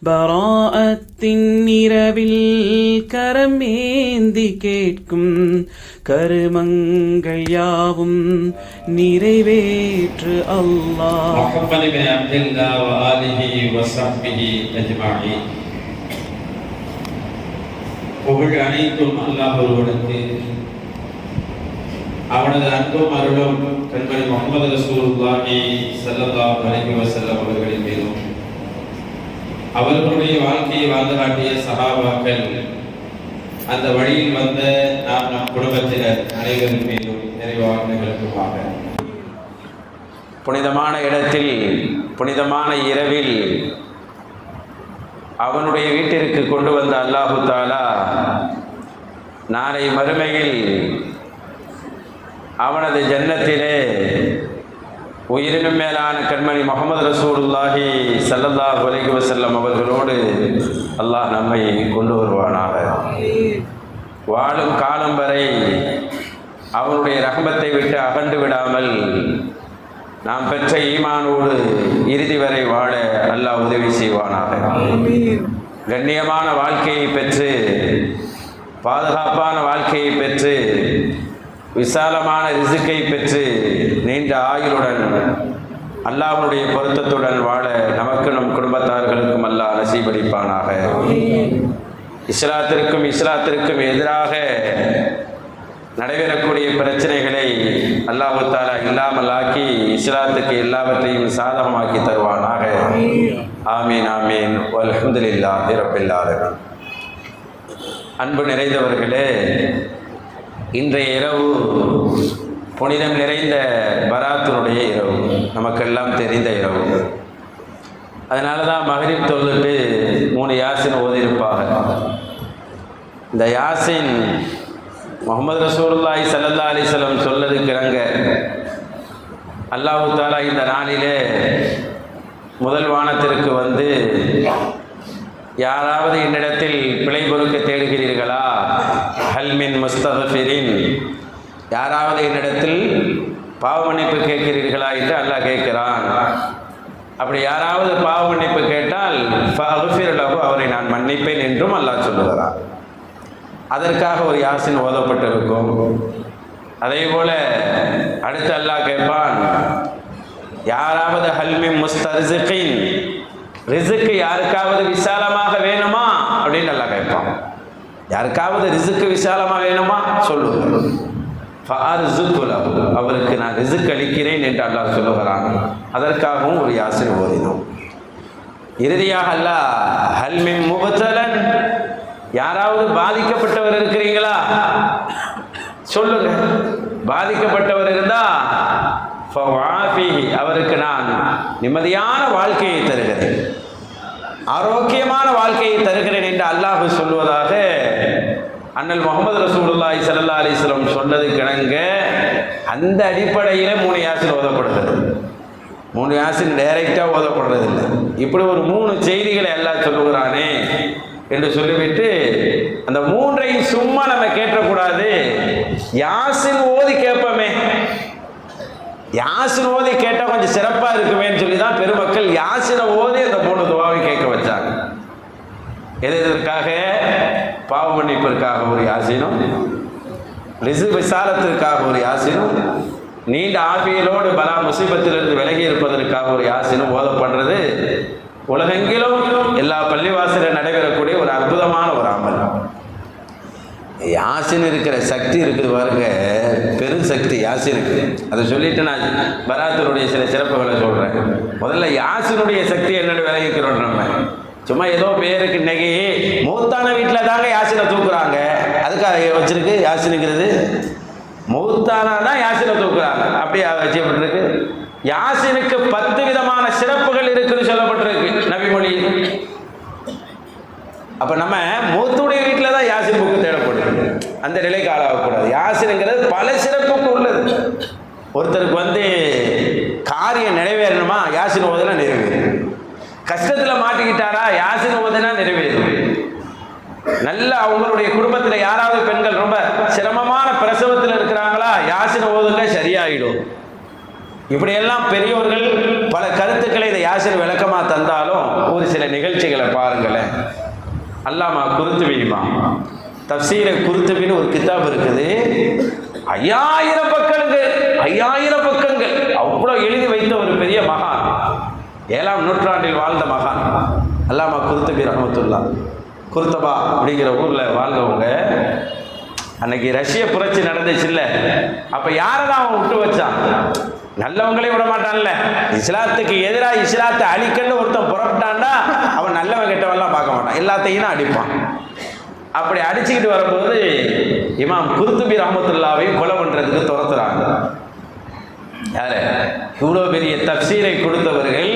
பராஅத்தின் இரவில் கரமேந்தி கேட்கும் கருமங்கள் யாவும் நிறைவேற்று அல்லாஹ். முஹம்மது பின் அப்துல்லாஹ் வ ஆலிஹி வ ஸஹ்பிஹி அஜ்மஈன். புகழ் அனைத்தும் அல்லாஹ் ஒருவனுக்கு, அவனது அன்பும் அருளும் கண்மணி முஹம்மது ரசூலுல்லாஹி ஸல்லல்லாஹு அலைஹி வஸல்லம் அவர்களின் மீதும், அவர்களுடைய வாழ்க்கையை வாழ்ந்து காட்டிய சஹாபாக்கள், அந்த வழியில் வந்த நாம் நம் குடும்பத்தினர் அனைவரின் மீதும் நிறைவாக நிகழ்த்துமாக. புனிதமான இடத்தில் புனிதமான இரவில் அவனுடைய வீட்டிற்கு கொண்டு வந்த அல்லாஹு தாலா நாளை மறுமையில் அவனது ஜன்னத்திலே உயிரினும் மேலான கண்மணி முஹம்மது ரசூலுல்லாஹி ஸல்லல்லாஹு அலைஹி வஸல்லம் அவர்களோடு அல்லாஹ் நம்மை கொண்டு வருவானாக. வாழும் காலம் வரை அவனுடைய ரஹ்மத்தை விட்டு அகன்று விடாமல் நாம் பெற்ற ஈமானோடு இறுதி வரை வாழ அல்லாஹ் உதவி செய்வானாக. கண்ணியமான வாழ்க்கையை பெற்று, பாதுகாப்பான வாழ்க்கையை பெற்று, விசாலமான ரிசுக்கை பெற்று, நீண்ட ஆயுளுடன் அல்லாஹ்வுடைய பொருத்தத்துடன் வாழ நமக்கு நம் குடும்பத்தார்களுக்கும் அல்லாஹ் நசீபளிப்பானாக. இஸ்லாத்திற்கும் எதிராக நடைபெறக்கூடிய பிரச்சனைகளை அல்லாஹ் தஆலா இல்லாமல் ஆக்கி இஸ்லாத்துக்கு எல்லாவற்றையும் சாதகமாக்கி தருவானாக. ஆமீன் ஆமீன். வல்ஹம்துலில்லாஹி ரப்பில் ஆலமீன். அன்பு நிறைந்தவர்களே, இன்றைய இரவு புனிதம் நிறைந்த பராத்தினுடைய இரவு, நமக்கெல்லாம் தெரிந்த இரவு. அதனால தான் மகரிப் தொழுதுட்டு 3 யாசின் ஓதியிருப்பாங்க. இந்த யாசின் முஹம்மது ரசூலுல்லாஹி ஸல்லல்லாஹு அலைஹி வஸல்லம் சொல்லதுக்கிறங்க அல்லாஹ் தஆலா இந்த நாளிலே முதல் வானத்திற்கு வந்து, யாராவது என்னிடத்தில் பிழை பொறுக்க தேடுகிறீர்களா, ஹல் மின் முஸ்தக்ஃபிரின், யாராவது என்னிடத்தில் பாவ மன்னிப்பு கேட்கிறீர்களா என்று அல்லாஹ் கேட்கிறான். அப்படி யாராவது பாவ மன்னிப்பு கேட்டால் ஃபஅக்ஃபிர் லஹு, அவரை நான் மன்னிப்பேன் என்றும் அல்லாஹ் சொல்லுகிறான். அதற்காக ஒரு யாசின் ஓதப்பட்டிருக்கும். அதே போல அடுத்து அல்லாஹ் கேட்பான், யாராவது ஹல் மின் முஸ்தர்ஸிகின், ரிசுக்கு யாருக்காவது விசாலமாக வேணுமா அப்படின்னு அல்லாஹ் கேட்பான். யாருக்காவது ரிசுக்கு விசாலமாக வேணுமா சொல்லுங்க, ஃபஅர்ஸுகு லஹு, அவருக்கு நான் ரிசுக் அளிக்கிறேன் என்று அல்லாஹ் சொல்லுகிறான். அதற்காகவும் ஒரு யாசின் ஓதினோம். இறுதியாக அல்லாஹ் ஹல் மின் முபத்தலன், யாராவது பாதிக்கப்பட்டவர் இருக்கிறீங்களா சொல்லுங்க, பாதிக்கப்பட்டவர் இருந்தா ஃபவாஃபிஹி, அவருக்கு நான் நிம்மதியான வாழ்க்கையை தருகிறேன், ஆரோக்கியமான வாழ்க்கையை தருகிறேன் என்று அல்லாஹ் சொல்வதாக அண்ணல் முஹம்மது ரசூலுல்லாஹி ஸல்லல்லாஹு அலைஹி வஸல்லம் சொன்னது கிணங்க அந்த அடிப்படையில் 3 யாசின் ஓதப்படுகிறது. 3 யாசின் டைரெக்டாக ஓதப்படுறது இல்லை. இப்படி ஒரு 3 செய்திகளை அல்லாஹ் சொல்லுகிறானே என்று சொல்லிவிட்டு அந்த 3ஐயும் சும்மா நம்ம கேட்டக்கூடாது, யாசின் ஓதி கேட்போமே, யாசின் ஓதி கேட்டால் கொஞ்சம் சிறப்பாக இருக்குமேன்னு சொல்லி தான் பெருமக்கள் யாசினை ஓதி அந்த 3 துவாவை கேட்க வச்சாங்க. எதற்காக? பாவ மன்னிப்பிற்காக ஒரு யாசினும், ரிசுக் விசாலத்திற்காக ஒரு யாசினும், நீண்ட ஆபியலோடு பலா முசீபத்திலிருந்து விலகி இருப்பதற்காக ஒரு யாசினும் ஓதப்படுறது உலகெங்கிலும் எல்லா பள்ளிவாசலில் நடைபெறக்கூடிய ஒரு அற்புதமான ஒரு அமல். யாசின் இருக்கிற சக்தி இருக்குது பாருங்க, பெரும் சக்தி யாசினுக்கு. அதை சொல்லிட்டு நான் பராத்தினுடைய சில சிறப்புகளை சொல்கிறேன். முதல்ல யாசினுடைய சக்தி என்னென்னு விளங்கிக்கிறோம். நம்ம சும்மா ஏதோ பேருக்கு இன்னைக்கு மூத்தான வீட்டில் தாங்க யாசினை தூக்குறாங்க, அதுக்காக வச்சிருக்கு யாசினுங்கிறது. மூத்தானா தான் யாசினை தூக்குறாங்க, அப்படியே வச்சுப்பட்டிருக்கு. யாசினுக்கு 10 விதமான சிறப்புகள் இருக்குன்னு சொல்லப்பட்டிருக்கு நபிமொழி. அப்போ நம்ம மூத்துடைய வீட்டில் தான் யாசின் புக்கு தேடப்படுது, அந்த நிலைக்கு ஆளாகக்கூடாது. யாசினுங்கிறது பல சிறப்புக்கு உள்ளது. ஒருத்தருக்கு வந்து காரியம் நிறைவேறணுமா, யாசின் ஓதுனா நிறைவேறும். கஷ்டத்தில் மாட்டிக்கிட்டாரா, யாசின் ஓதுனா நிறைவேறும். நல்ல அவங்களுடைய குடும்பத்தில் யாராவது பெண்கள் ரொம்ப சிரமமான பிரசவத்தில் இருக்கிறாங்களா, யாசின் ஓதுங்க சரியாயிடும். இப்படியெல்லாம் பெரியோர்கள் பல கருத்துக்களை இதை யாசிர் விளக்கமாக தந்தாலும் ஒரு சில நிகழ்ச்சிகளை பாருங்களேன். அல்லாமா குருத்துபிமா தப்சீரை குருத்துபின்னு ஒரு கிதாப் இருக்குது. 5000 பக்கங்கள், 5000 பக்கங்கள், அவ்வளோ எழுதி வைத்த ஒரு பெரிய மகான், 7ஆம் நூற்றாண்டில் வாழ்ந்த மகான் அல்லாமா குருத்துபி ரஹ்மத்துல்லாஹ். குருத்தபா அப்படிங்கிற ஊரில் வாழ்ந்தவங்க. அன்னைக்கு ரஷ்ய புரட்சி நடந்துச்சு இல்லை, அப்போ யாரை தான் அவன் விட்டு வச்சான்? நல்லவங்களே விட மாட்டான்ல. இஸ்லாத்துக்கு எதிராக இஸ்லாத்தை அழிக்கன்னு ஒருத்தன் புறப்பட்டான்டா அவன் நல்லவன் கெட்டவெல்லாம் பார்க்க மாட்டான், எல்லாத்தையும் தான் அடிப்பான். அப்படி அடிச்சுக்கிட்டு வரும்போது இமாம் குருத்துபி ரஹ்மத்துல்லாவையும் கொலை பண்ணுறதுக்கு துரத்துறாங்க. யாரு? இவ்வளோ பெரிய தப்சீரை கொடுத்தவர்கள்,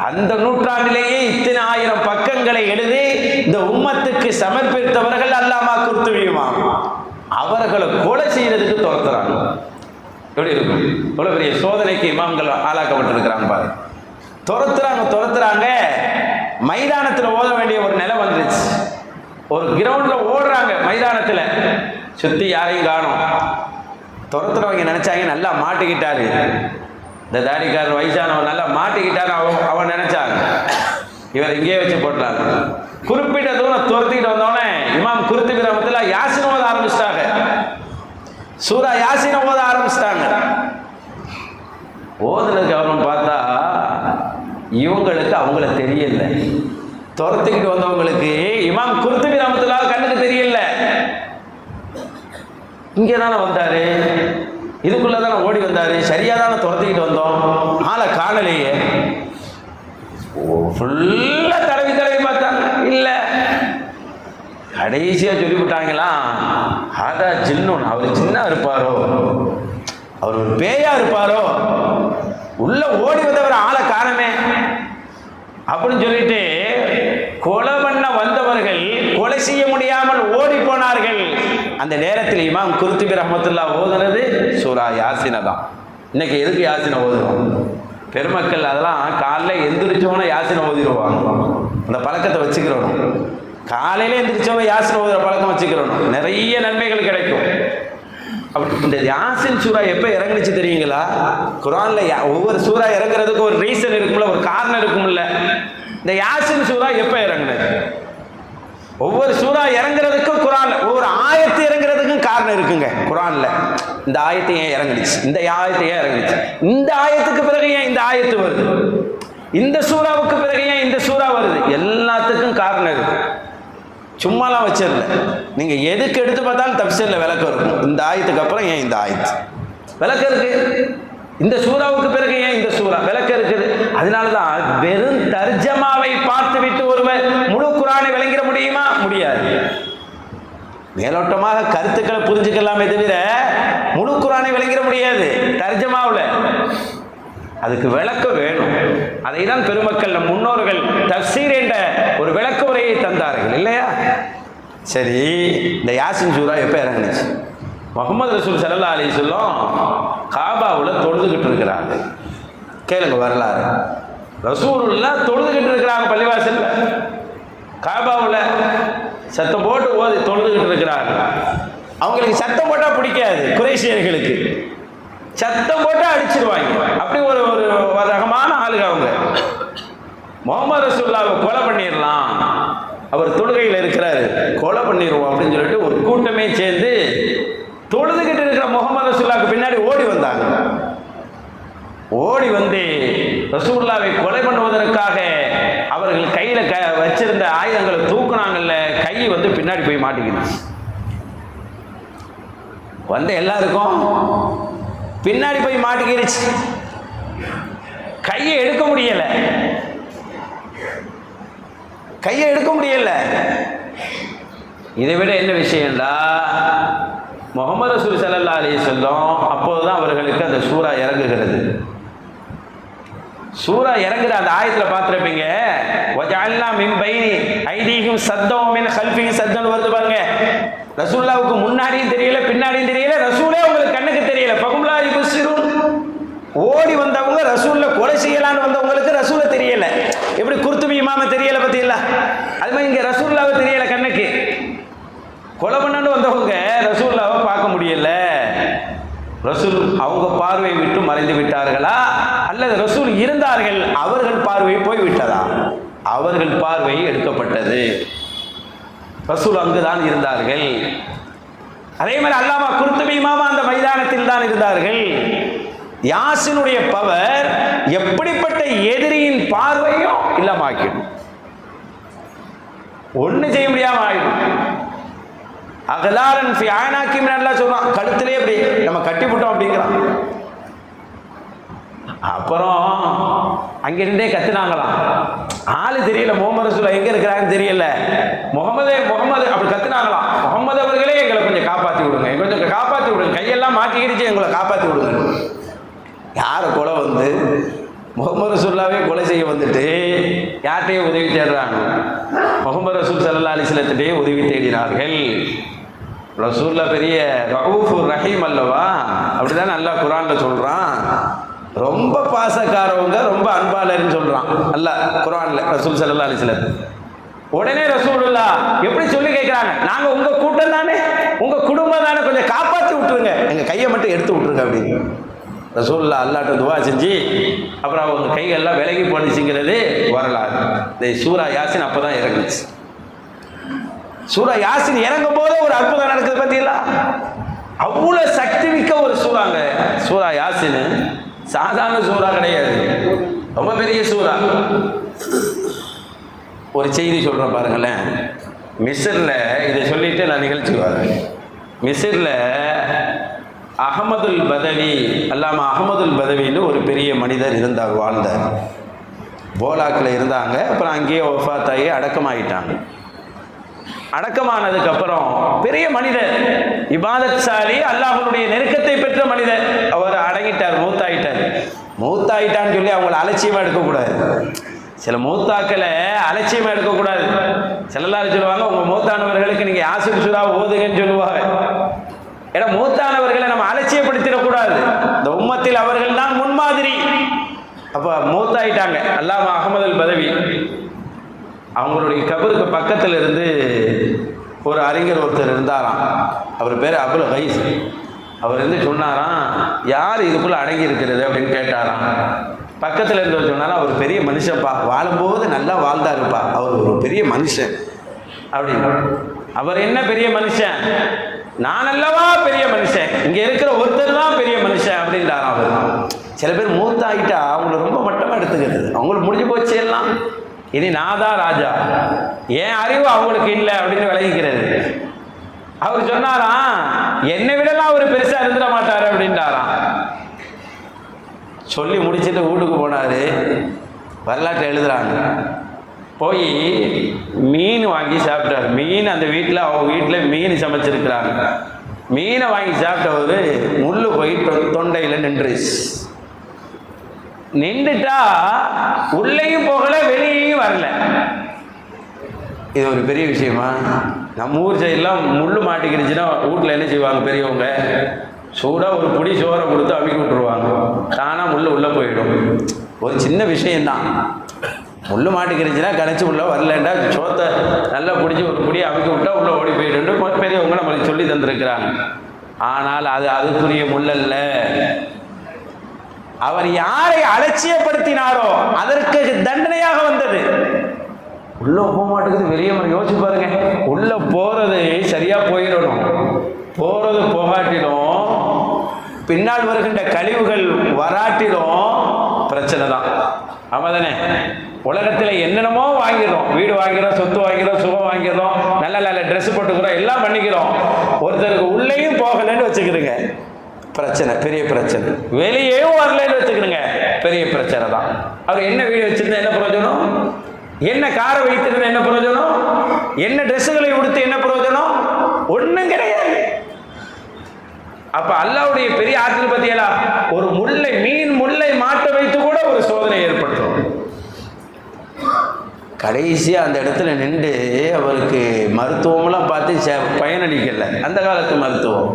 அந்த நூற்றாண்டிலேயே இத்தனை 1000 பக்கங்களை எழுதி இந்த உம்மத்துக்கு சமர்ப்பித்தவர்கள் அல்லாமா குருத்துபிமா. அவர்களை கொலை செய்யறதுக்கு துரத்துறாங்க. எப்படி இருக்கும்? இவ்வளோ பெரிய சோதனைக்கு இமாம்கள் ஆளாக்கப்பட்டிருக்கிறாங்க பாரு. துரத்துறாங்க. மைதானத்தில் ஓத வேண்டிய ஒரு நிலை வந்துருச்சு. ஒரு கிரவுண்டில் ஓடுறாங்க, மைதானத்தில் சுற்றி யாரையும் காணும். துரத்துறவங்க நினைச்சாங்க நல்லா மாட்டிக்கிட்டாரு, இந்த தாடிக்காரர் வயசானவன் நல்லா மாட்டிக்கிட்டாரு அவன் நினைச்சாங்க. இவர் இங்கேயே வச்சு போட்டாங்க. குறிப்பிட்ட தூரம் துரத்திக்கிட்டு வந்தோடனே இமாம் குருத்துபி ரஹ்மத்துல்லாஹ் யாசின் ஓத ஆரம்பிச்சிட்டாங்க. சூரா யாசின் ஓத ஆரம்பிச்சிட்டாங்க. ஓதுனதுக்கு அப்புறம் பார்த்தா இவங்களுக்கு அவங்கள தெரியல. துரத்திக்கிட்டு வந்தவங்களுக்கு இமாம் குருத்துபி ரஹ்மத்துல்லாஹ் கண்ணுக்கு தெரியல. இங்கே தானே வந்தாரு, இதுக்குள்ளே தானே ஓடி வந்தாரு, சரியாக தானே துரத்திக்கிட்டு வந்தோம், ஆளை காணலையே. ஃபுல்லாக தடவி பார்த்தாங்க, இல்லை. கடைசியாக சொல்லிவிட்டாங்களாம், அதான் ஜின்னோன், அவர் சின்ன இருப்பாரோ, அவர் ஒரு பேயா இருப்பாரோ, உள்ள ஓடி வந்தவர் ஆளை காணமே அப்படின்னு சொல்லிட்டு கொலை பண்ண வந்தவர்கள் கொலை செய்ய முடியாமல் ஓடி போனார்கள். அந்த நேரத்தில் இமாம் குருத்துபி ரஹ்மத்துல்லாஹ் ஓதுனது சூரா யாசினை தான். இன்னைக்கு எதுக்கு யாசினை ஓதுறோம்? பெருமக்கள் அதெல்லாம் காலைல எந்திரிச்சோன்னு யாசினை ஓதிடுவாங்க. அந்த பழக்கத்தை வச்சுக்கிறோம். காலையில எந்திரிச்சவங்க யாசினை ஓதுற பழக்கம் வச்சுக்கிறோம், நிறைய நன்மைகள் கிடைக்கும். அப்படி இந்த யாசின் சூரா எப்போ இறங்குச்சு தெரியுங்களா? குர்ஆன்ல ஒவ்வொரு சூறா இறங்குறதுக்கு ஒரு ரீசன் இருக்கும்ல, ஒரு காரணம் இருக்கும்ல. இந்த யாசின் சூறா எப்போ இறங்குனது? ஒவ்வொரு சூறா இறங்குறதுக்கும் குர்ஆன்ல ஒவ்வொரு ஆயத்து இறங்குறதுக்கும் காரணம் இருக்குங்க. குர்ஆன்ல இந்த ஆயத்து ஏன் இறங்குச்சு, இந்த ஆயத்து ஏன் இறங்குச்சு, இந்த ஆயத்துக்கு பிறகு ஏன் இந்த ஆயத்து வருது, இந்த சூறாவுக்கு பிறகு ஏன் இந்த சூறா வருது, எல்லாத்துக்கும் காரணம் இருக்கு. சும்மாலாம் வச்சிடல. நீங்கள் எதுக்கு எடுத்து பார்த்தாலும் தப்சீரில் விளக்கம் இருக்கும். இந்த ஆயத்துக்கு அப்புறம் ஏன் இந்த ஆயத்து விளக்கம் இருக்கு, இந்த சூறாவுக்கு பிறகு ஏன் இந்த சூறா விளக்கம் இருக்குது. அதனால தான் வெறும் தர்ஜமாவை பார்த்து விட்டு ஒருவர் முழு குர்ஆனை விளங்கிட முடியுமா? முடியாது. மேலோட்டமாக கருத்துக்களை புரிஞ்சுக்கலாமே தவிர முழு குர்ஆனை விளங்கிட முடியாது. தர்ஜமாவில் அதுக்கு விளக்கம் வேணும். அதை தான் பெருமக்கள் நம் முன்னோர்கள் தஃசீர் என்ற ஒரு விளக்க உரையை தந்தார்கள் இல்லையா? சரி, இந்த யாசின் சூரா எப்போ இறங்குச்சு? முஹம்மது ரசூல் ஸல்லல்லாஹு அலைஹி வஸல்லம் காபாவில் தொழுதுகிட்டு இருக்கிறாங்க. கேளுங்க வரலாறு. ரசூலுல்லாஹ் தொழுதுகிட்டு இருக்கிறாங்க பள்ளிவாசல்ல, காபாவில் சத்தம் போட்டு ஓதி தொழுதுகிட்டு இருக்கிறாங்க. அவங்களுக்கு சத்தம் போட்டால் பிடிக்காது, குறைஷியர்களுக்கு. சத்தம் போட்டு அடிச்சிருவாங்க. அப்படி ஒரு ரகமான ஆளுங்க அவங்க. முஹம்மது ரசூலுல்லாஹ்வை கொலை பண்ணிடலாம், அவர் தொழுகையில் இருக்கிறாரு, கொலை பண்ணிடுவோம் அப்படின்னு சொல்லிட்டு ஒரு கூட்டமே சேர்ந்து தொழுதுகிட்டு இருக்கிற முஹம்மது ரசூலுல்லாஹ்வுக்கு பின்னாடி ஓடி வந்தாங்க. ஓடி வந்து ரசூலுல்லாஹ்வை கொலை பண்ணுவதற்காக அவர்கள் கையில் வச்சிருந்த ஆயுதங்களை தூக்குனாங்கல்ல, கை வந்து பின்னாடி போய் மாட்டிக்கிடுச்சு. வந்து எல்லாருக்கும் பின்னாடி போய் மாட்டிக்கிடுச்சு. கையை எடுக்க முடியல, கையை எடுக்க முடியல. இதை விட என்ன விஷயம்டா, முஹம்மது ரசூல் ஸல்லல்லாஹு அலைஹி வஸல்லம் அப்போதுதான் அவர்களுக்கு அந்த சூரா இறங்குகிறது. சூரா இறங்குற அந்த ஆயத்தில் பார்த்துருப்பீங்க, வஜஅல்னா மின் பைனி ஐதீஹிம் சத்தம் மின் கல்ஃபிஹிம் சத்தம் வருது பாருங்க. ரசூலுல்லாஹ்வுக்கு முன்னாடியும் தெரியல, பின்னாடியும் தெரியல, ரசூலே உங்களுக்கு கண்ணுக்கு தெரியல. பகும்லா யுபஸிரூன். ஓடி வந்தவங்க ரசூல்ல கொலை செய்யலான்னு வந்தவங்களுக்கு ரசூலை தெரியல. எப்படி குர்துபி இமாம தெரியல பத்தியில்ல, அது மாதிரி இங்க ரசூலுல்லாஹ்வை தெரியல கண்ணுக்கு. கொலை பண்ணன்னு வந்தவங்க ரசூலுல்லாஹ்வை பார்க்க முடியல. ரசூல் அவங்க பார்வை விட்டு மறைந்து விட்டார்களா அல்லது ரசூல் இருந்தார்கள் அவர்கள் பார்வை போய் விட்டதா? அவர்கள் பார்வை எடுக்கப்பட்டது. ரசூல் அங்குதான் இருந்தார்கள். அதே மாதிரி அல்லாமா குர்துபி இமாம் அந்த மைதானத்தில் தான் இருந்தார்கள். யாசினுடைய பவர் எப்படிப்பட்ட எதிரியின் பார்வையும் இல்லாமக்கிடும், ஒண்ணு செய்ய முடியாம ஆயிடும். அகலாரன் ஃபி ஆனாக்கிம் நல்லா சொல்றான், கழுத்திலே அப்படி நம்ம கட்டிவிட்டோம் அப்படிங்கிறான். அப்புறம் அங்கிருந்தே கத்துனாங்களாம். ஆளு தெரியல, முகமது ரசூல் எங்க இருக்கிறாங்கன்னு தெரியல. முகமது அப்படி கத்துனாங்களாம். முகமது அவர்களே எங்களை கொஞ்சம் காப்பாற்றி விடுங்க, கொஞ்சம் காப்பாற்றி விடுங்க, கையெல்லாம் மாட்டிக்கிடுச்சு, எங்களை காப்பாற்றி விடுங்க. யாரை கொலை வந்து முகமது ரசூல்லாவே கொலை செய்ய வந்துட்டு யார்கிட்டையும் உதவி தேடுறாங்க. முகமது ரசூல் ஸல்லல்லாஹு அலைஹி வஸல்லத்திலேயே உதவி தேடினார்கள். ரசூல்லா பெரிய ரഊஃபுர் ரஹீம் அல்லவா, அப்படிதான் அல்லாஹ் குர்ஆன்ல சொல்றான். ரொம்ப பாசக்காரவங்க, ரொம்ப அன்பாளர்னு சொல்றான் அல்லாஹ் குர்ஆன்ல ரசூல் ஸல்லல்லாஹு அலைஹி வஸல்லம். உடனே ரசூலுல்லாஹ் எப்படி சொல்லி கேட்கிறாங்க, நாங்க உங்க கூட்டம் தானே, உங்க குடும்பம் தானே, கொஞ்சம் காப்பாற்றி விட்டுருங்க, எங்க கையை மட்டும் எடுத்து விட்டுருங்க அப்படின்னு ரசூலுல்லாஹ் அல்லாஹ்ட்ட துவா செஞ்சு அப்புறம் அவங்க கைகள்லாம் விலகி போனுச்சுங்கிறது வரலாறு. இந்த சூரா யாசின் அப்பதான் இறங்குச்சு. சூரா யாசின் இறங்கும் போது ஒரு அற்புதம் நடக்குது பார்த்தீங்களா? அவ்வளவு சக்தி மிக்க ஒரு சூறாங்க சூரா யாசின். சாதாரண சூறா கிடையாது, ரொம்ப பெரிய சூறா. ஒரு செய்தி சொல்றேன் பாருங்களேன். மிஸ்ர்ல இதை சொல்லிட்டு நான் நிகழ்ச்சி வரேன். மிஸ்ர்ல அஹமதுல் பதவி, அல்லாமா அஹமதுல் பதவின்னு ஒரு பெரிய மனிதர் இருந்தார், வாழ்ந்தார். போலாக்கில் இருந்தாங்க. அப்புறம் அங்கேயே ஒஃபாத்தாகி அடக்கமாகிட்டாங்க. அடக்கமானதுக்கு அப்புறம் பெரிய மனிதர், இபாதத்சாலி, அல்லாஹ்வுடைய நெருக்கத்தை பெற்ற மனிதர். அவர் அடங்கிட்டார், மூத்தாயிட்டான்னு சொல்லி அவங்கள அலட்சியமா எடுக்கக்கூடாது. சில மூத்தாக்களை அலட்சியமா எடுக்கக்கூடாது. சிலர் சொல்லுவாங்க, உங்க மூத்தானவர்களுக்கு நீங்க யாசின் சூரா ஓதுங்கன்னு சொல்லுவாங்க. ஏன்னா மூத்தானவர்களை நம்ம அலட்சியப்படுத்திடக்கூடாது. இந்த உம்மத்தில் அவர்கள் தான் முன்மாதிரி. அப்ப மூத்தாயிட்டாங்க. அல்லாமா அஹமதுல் பதவி அவங்களுடைய கபருக்கு பக்கத்தில் இருந்து ஒரு அறிஞர் ஒருத்தர் இருந்தாராம். அவர் பேர் அபுல் கைஸ். அவர் வந்து சொன்னாராம், யார் இதுக்குள்ள அடங்கி இருக்கிறது அப்படின்னு கேட்டாராம். பக்கத்தில் இருந்தவர் சொன்னாலும், அவர் பெரிய மனுஷன்ப்பா, வாழும்போது நல்லா வாழ்ந்தாருப்பா, அவர் ஒரு பெரிய மனுஷன் அப்படின்னு. அவர் என்ன பெரிய மனுஷன்? நான் அல்லவா பெரிய மனுஷன், இங்க இருக்கிற ஒருத்தர் தான் பெரிய மனுஷன் அப்படின்றாராம் அவர். சில பேர் மூத்தாயிட்டா அவங்கள ரொம்ப மட்டமா எடுத்துக்கிறது, அவங்களுக்கு முடிஞ்சு போச்சு எல்லாம், இனி நான் தான் ராஜா, ஏன் அறிவு அவங்களுக்கு இல்லை அப்படின்னு விளங்கிக்கிறது. அவர் சொன்னாராம், என்னை விடலாம் அவர் பெருசா இருந்துட மாட்டாரு அப்படின்றாராம். சொல்லி முடிச்சுட்டு வீட்டுக்கு போனாரு. வரலாற்றை எழுதுறாங்க. போய் மீன் வாங்கி சாப்பிட்டார். மீன் அந்த வீட்டில், அவங்க வீட்டில் மீன் சமைச்சிருக்கிறாங்க. மீனை வாங்கி சாப்பிட்டவர் முள்ளு போய் தொண்டையில் நின்றுட்டா உள்ளேயும் போகல, வெளியேயும் வரல. இது ஒரு பெரிய விஷயமா? நம்ம ஊர் சைடெல்லாம் முள்ளு மாட்டிக்கிடுச்சுன்னா வீட்டில் என்ன செய்வாங்க பெரியவங்க? சூடாக ஒரு புடி சோறை கொடுத்து அமுக்கி விட்டுருவாங்க, தானாக முள்ளு உள்ளே போயிடும். ஒரு சின்ன விஷயந்தான். முள்ளு மாட்டிக்கிடுச்சுன்னா கணச்சி உள்ள வரலண்டா சோத்தை நல்லா பிடிச்சி ஒரு புடியை அமுக்கி விட்டா உள்ளே ஓடி போயிட்டு பெரியவங்க நம்மளுக்கு சொல்லி தந்திருக்கிறாங்க. ஆனால் அது அதுக்குரிய முள்ளல்ல. அவர் யாரை அலட்சியப்படுத்தினாரோ அதற்கு தண்டனையாக வந்தது. உள்ள போக மாட்டேங்குது, வெளியே யோசிச்சு பாருங்க. உள்ள போறது சரியா போயிடணும், போறது போகாட்டிலும் பின்னால் வருகின்ற கழிவுகள் வராட்டிலும் பிரச்சனை தான். ஆமாதானே? உலகத்தில் என்னென்னமோ வாங்கிடுறோம், வீடு வாங்கிறோம், சொத்து வாங்கிறோம், சுகம் வாங்கிறோம், நல்ல நல்ல ட்ரெஸ் போட்டுக்கிறோம், எல்லாம் பண்ணிக்கிறோம். ஒருத்தருக்கு உள்ளேயும் போகலன்னு வச்சுக்கிறீங்க, பிரச்சனை, பெரிய பிரச்சனை. வெளியேயும் வரலன்னு வச்சுக்கிறீங்க, பெரிய பிரச்சனை தான். அவர் என்ன வீடு வச்சிருந்தா என்ன பிரயோஜனம்? என்ன காரை வைத்திருந்தா என்ன பிரயோஜனம்? என்ன ட்ரெஸ்ஸுகளை உடுத்து என்ன பிரயோஜனம்? ஒன்றும் கிடையாது. அப்ப அல்லாஹ்வுடைய பெரிய ஆற்றல் பத்தியலா, ஒரு முல்லை, மீன் முல்லை மாட்ட வைத்து கூட ஒரு சோதனை ஏற்படுத்தும். கடைசியா அந்த இடத்துல நின்று அவருக்கு மருத்துவம்லாம் பார்த்து பயனளிக்கல, அந்த காலத்து மருத்துவம்.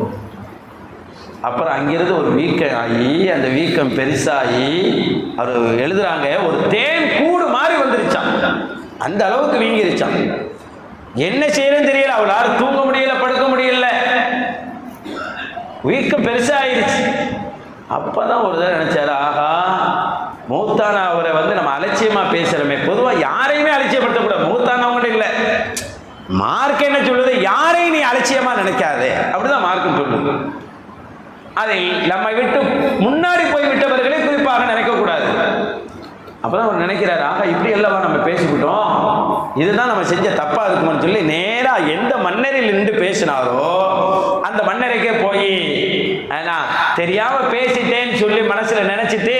அப்புறம் அங்கிருந்து ஒரு வீக்கம் ஆகி, அந்த வீக்கம் பெருசாகி அவர் எழுதுறாங்க, ஒரு தேன் கூடு மாதிரி வந்துருச்சான், அந்த அளவுக்கு வீங்கிருச்சான். என்ன செய்யறதுன்னு தெரியல, அவளால் தூங்க முடியல, படுக்க முடியல, வீக்கம் பெருசாயிருச்சு. அப்பதான் ஒரு தடவை நினைச்சாரு, ஆகா மூத்தான அவரை நம்ம அலட்சியமா பேசுறோமே. பொதுவாக யாரையுமே அலட்சியப்படுத்தக்கூடாது, மூத்தானவங்க இல்லை. மார்க் என்ன சொல்லுது, யாரையும் நீ அலட்சியமா நினைக்காதே, அப்படிதான் மார்க்கும் சொல்லுது. அதை நம்ம விட்டு முன்னாடி போய் விட்டவர்களை குறிப்பாக நினைக்க கூடாது. அப்பதான் அவர் நினைக்கிறாரு, ஆக இப்படி அல்லவா நம்ம பேசிவிட்டோம், இதுதான் நம்ம செஞ்ச தப்பா இருக்கும்னு சொல்லி நேரா எந்த மன்னரில் நின்று பேசினாரோ அந்த மன்னரைக்கே போய் தெரியாம பேசிட்டேன்னு சொல்லி மனசுல நினைச்சிட்டு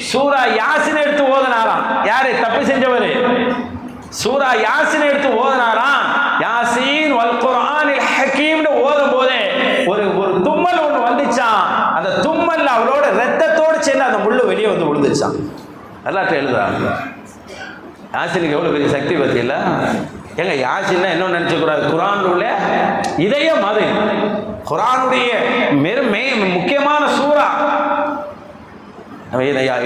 சூரா யாசின் எடுத்து ஓதனாராம். யாரு தப்பு செஞ்சவரு? சூரா யாசின் எடுத்து ஓதனாராம். யாசீன் வல் குர்ஆனில் ஹகீம்னு ஓதும் போதே ஒரு தும்மல் ஒன்று வந்துச்சான். அந்த தும்மல்ல அவளோட ரத்தத்தோடு சேர்ந்து அந்த முள்ளு வெளியே வந்து விழுந்துச்சான். வரலாற்று எழுதுறாங்க. யாசினுக்கு எவ்வளவு பெரிய சக்தி பத்தியில. ஏங்க யாசின்னா என்ன நினைச்சக்கூடாது, குர்ஆன் உள்ள இதயம், அது குர்ஆனுடைய முக்கியமான சூரா.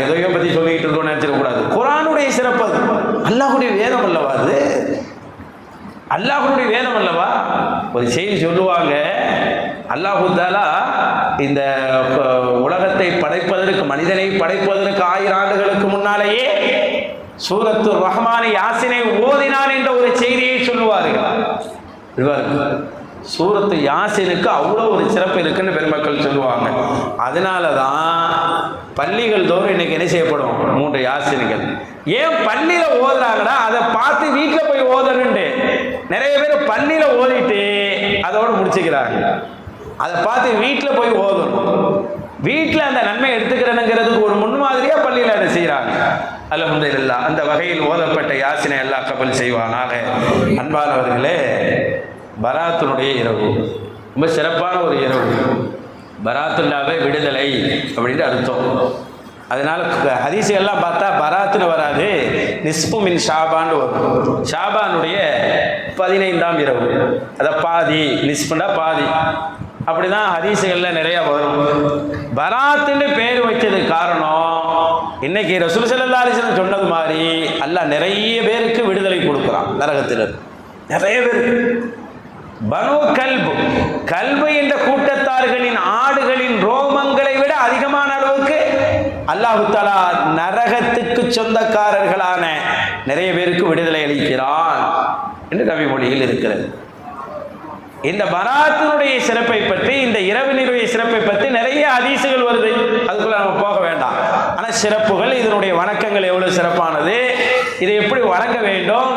எதையோ பத்தி சொல்லிட்டு இருக்கோம் நினைச்சிட கூடாது. குர்ஆனுடைய சிறப்பு, அது அல்லாஹ்வுடைய வேதம் அல்லவா, அது அல்லாஹ்வுடைய வேதம் அல்லவா. ஒரு செய்தி சொல்லுவாங்க, அல்லாஹு தஆலா இந்த உலகத்தை படைப்பதற்கு, மனிதனை படைப்பதற்கு 1000 ஆண்டுகளுக்கு முன்னாலேயே சூரத்து ரஹ்மான் யாசினை ஓதினான் என்ற ஒரு செய்தியை சொல்லுவார்கள். சூரத்து யாசினுக்கு அவ்வளோ ஒரு சிறப்பு இருக்குன்னு பெருமக்கள் சொல்லுவாங்க. அதனால தான் பள்ளிகள் தோறும் இன்னைக்கு என்ன செய்யப்படும், 3 யாசின்கள். ஏன் பள்ளியில் ஓதுறாங்கன்னா அதை பார்த்து வீட்டில் போய் ஓதணுண்டு. நிறைய பேர் பள்ளியில் ஓதிட்டு அதோடு முடிச்சுக்கிறாங்க. அதை பார்த்து வீட்டில் போய் ஓதணும். வீட்டில் அந்த நன்மை எடுத்துக்கிறனுங்கிறதுக்கு ஒரு முன்மாதிரியாக பள்ளியில் அதை செய்கிறாங்க. அல்ஹம்துலில்லாஹ். அந்த வகையில் ஓதப்பட்ட யாசினை அல்லாஹ் கபூல் செய்வானாக. அன்பானவர்களே, பராத்தினுடைய இரவு ரொம்ப சிறப்பான ஒரு இரவு. பராத்துல்லாவே விடுதலை அப்படின்னு அர்த்தம். அதனால ஹதீஸுகள்லாம் பார்த்தா பராத்துன்னு வராது, நிஸ்பு மின் ஷாபான்னு வரும். ஷாபானுடைய 15ஆம் இரவு, அதை பாதி, நிஸ்புண்டா பாதி, அப்படிதான் ஹதீஸுகள்ல நிறைய வரும். பராத்துன்னு பேர் வச்சது காரணம், இன்னைக்கு ரசூல் ஸல்லல்லாஹு அலைஹி வஸல்லம் சொன்னது மாதிரி அல்லாஹ் நிறைய பேருக்கு விடுதலை கொடுக்குறான் நரகத்தில். நிறைய பேர் பனு கல்பு என்ற கூட்டத்தார்களின் ஆடுகளின் ரோமங்களை விட அதிகமான அளவுக்கு அல்லாஹ் தஆலா நரகத்துக்கு சொந்தக்காரர்களான நிறைய பேருக்கு விடுதலை அளிக்கிறான் என்று நபி மொழியில் இருக்கிறது. இந்த பராத்தினுடைய சிறப்பை பற்றி, இந்த இரவினுடைய சிறப்பை பற்றி நிறைய ஹதீஸுகள் வருது. அதுக்குள்ள நம்ம போக வேண்டாம். ஆனால் சிறப்புகள், இதனுடைய வணக்கங்கள் எவ்வளவு சிறப்பானது, இதை எப்படி வணங்க வேண்டும்,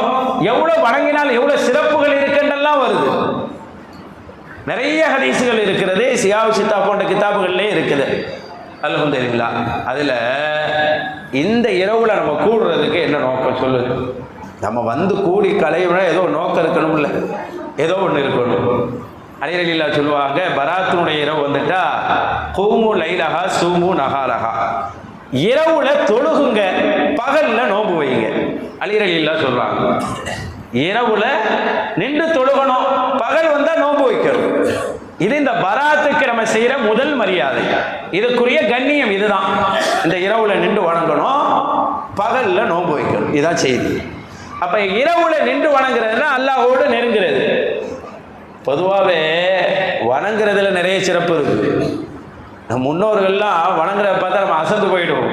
எவ்வளவு வணங்கினால் எவ்வளவு சிறப்புகள் இருக்குன்றெல்லாம் வருது. நிறைய ஹதீஸுகள் இருக்கிறது. சியாவு சித்தா போன்ற கிதாபுகள்லே இருக்குது. அல்ஹம்துலில்லாஹ். அதில் இந்த இரவுல நம்ம கூடுறதுக்கு என்ன நோக்கம் சொல்லுது? நம்ம கூடி கலையும்னா ஏதோ நோக்கம் இருக்கணும்ல, ஏதோ ஒன்று இருக்கணும். அலி ரலியல்லாஹு சொல்லுவாங்க, பராத்தினுடைய இரவு வந்துட்டா கூமு லைலஹா சூமு நஹாரஹா, இரவுல தொழுகுங்க, பகல்ல நோன்பு வைங்க. அலி ரலியல்லாஹு சொல்றாங்க, இரவுல நின்று தொழுகணும், பகல் வந்தா நோன்பு வைக்கணும். இது இந்த பராத்துக்கு நம்ம செய்யற முதல் மரியாதை, இதுக்குரிய கண்ணியம் இதுதான். இந்த இரவுல நின்று வணங்கணும், பகல்ல நோன்பு வைக்கணும், இதுதான் செய்தி. அப்ப இரவுல நின்று வணங்குறதுனா அல்லாஹ்வோடு நெருங்குறது. பொதுவாகவே வணங்குறதுல நிறைய சிறப்பு இருக்கு. நம்ம முன்னோர்கள்லாம் வணங்குறத பார்த்தா நம்ம அசந்து போயிடுவோம்.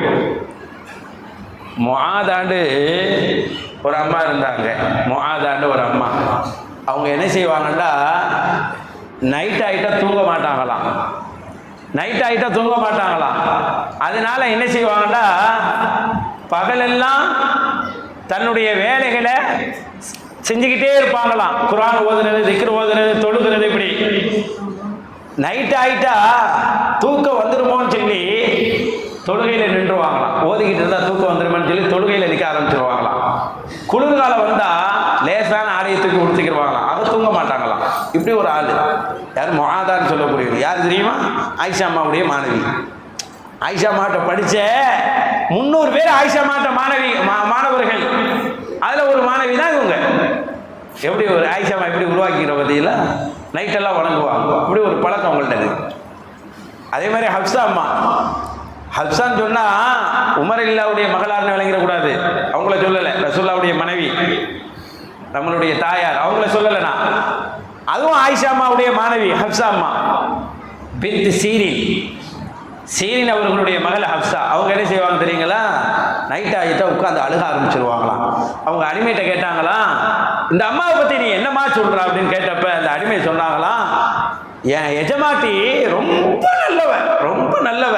முஆதாண்டு ஒரு அம்மா இருந்தாங்க. முஆதாண்டு ஒரு அம்மா, அவங்க என்ன செய்வாங்கன்னா நைட் ஆகிட்டா தூங்க மாட்டாங்களாம். அதனால என்ன செய்வாங்கன்னா பகலெல்லாம் தன்னுடைய வேலைகளை செஞ்சுக்கிட்டே இருப்பாங்களாம். குர்ஆன் ஓதுறது, திக்ர் ஓதுறது, தொழுகிறது. இப்படி நைட் ஆகிட்டா தூக்கம் வந்துடுமோன்னு சொல்லி தொழுகையில் நின்றுவாங்களாம். ஓதிக்கிட்டு இருந்தால் தூக்கம் வந்துடுமோன்னு சொல்லி தொழுகையில் நிற்க ஆரம்பிச்சிருவாங்களாம். குளிர்காலம் வந்தால் லேசான ஆடையை தூக்கி உடுத்திக்கிடுவாங்களாம், அதை தூங்க மாட்டாங்களாம். இப்படி ஒரு ஆள் யார், முஆதான்னு சொல்லக்கூடியவர். யார் தெரியுமா? ஆயிஷா அம்மாவுடைய மாணவி. ஆயிஷா மாட்ட படித்த 300 பேர் ஆயிஷா மாட்ட மாணவர்கள். அதில் ஒரு மாணவி தான் இவங்க. எப்படி ஒரு ஆயிஷா அம்மா எப்படி உருவாக்கிக்கிற பற்றியில் நைட்டெல்லாம் வணங்குவாங்க. இப்படி ஒரு பழக்கம் அவங்கள்ட்ட இருக்கு. அதே மாதிரி ஹப்ஸா அம்மா, ஹப்ஸான்னு சொன்னால் உமர் இல்லாவுடைய மகளார்னு விளங்கிடக்கூடாது. அவங்கள சொல்லலை, ரசூலுல்லாஹ்வுடைய மனைவி, நம்மளுடைய தாயார், அவங்கள சொல்லலைனா. அதுவும் ஆயிஷா அம்மாவுடைய மாணவி ஹப்ஸா அம்மா பின்த் சீரின். சீரின் அவர்களுடைய மகள் ஹப்சா அவங்க என்ன செய்வாங்க தெரியுங்களா, நைட் ஆகிட்டா உட்காந்து அழுக ஆரம்பிச்சிருவாங்களாம். அவங்க அடிமைகிட்ட கேட்டாங்களாம், இந்த அம்மாவை பற்றி நீ என்னம்மா சொல்கிற அப்படின்னு கேட்டப்ப அந்த அடிமை சொன்னாங்களாம், என் எஜமாட்டி ரொம்ப நல்லவ,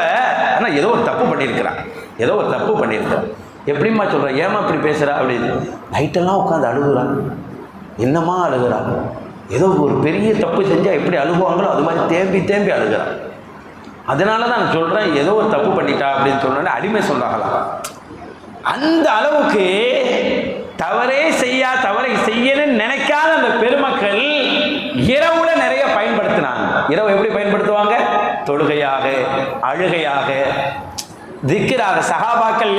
ஆனால் ஏதோ ஒரு தப்பு பண்ணியிருக்கிறான். எப்படிம்மா சொல்கிற, ஏமா இப்படி பேசுகிறா அப்படின்னு. நைட்டெல்லாம் உட்காந்து அழுகுறான். என்னம்மா அழுகுறான், ஏதோ ஒரு பெரிய தப்பு செஞ்சால் எப்படி அழுகுவாங்களோ அது மாதிரி தேம்பி அழுகுறான். அதனால தான் நான் சொல்கிறேன், ஏதோ ஒரு தப்பு பண்ணிட்டா அப்படின்னு சொன்னோன்னே அடிமை சொல்கிறாங்களாம். அந்த அளவுக்கு தவறை செய்யணும்னு நினைக்காத அந்த பெருமக்கள் இரவுல நிறைய பயன்படுத்தினாங்க. இரவு எப்படி பயன்படுத்துவாங்க, தொழுகையாக, அழுகையாக, திக்ராக. சஹாபாக்கள்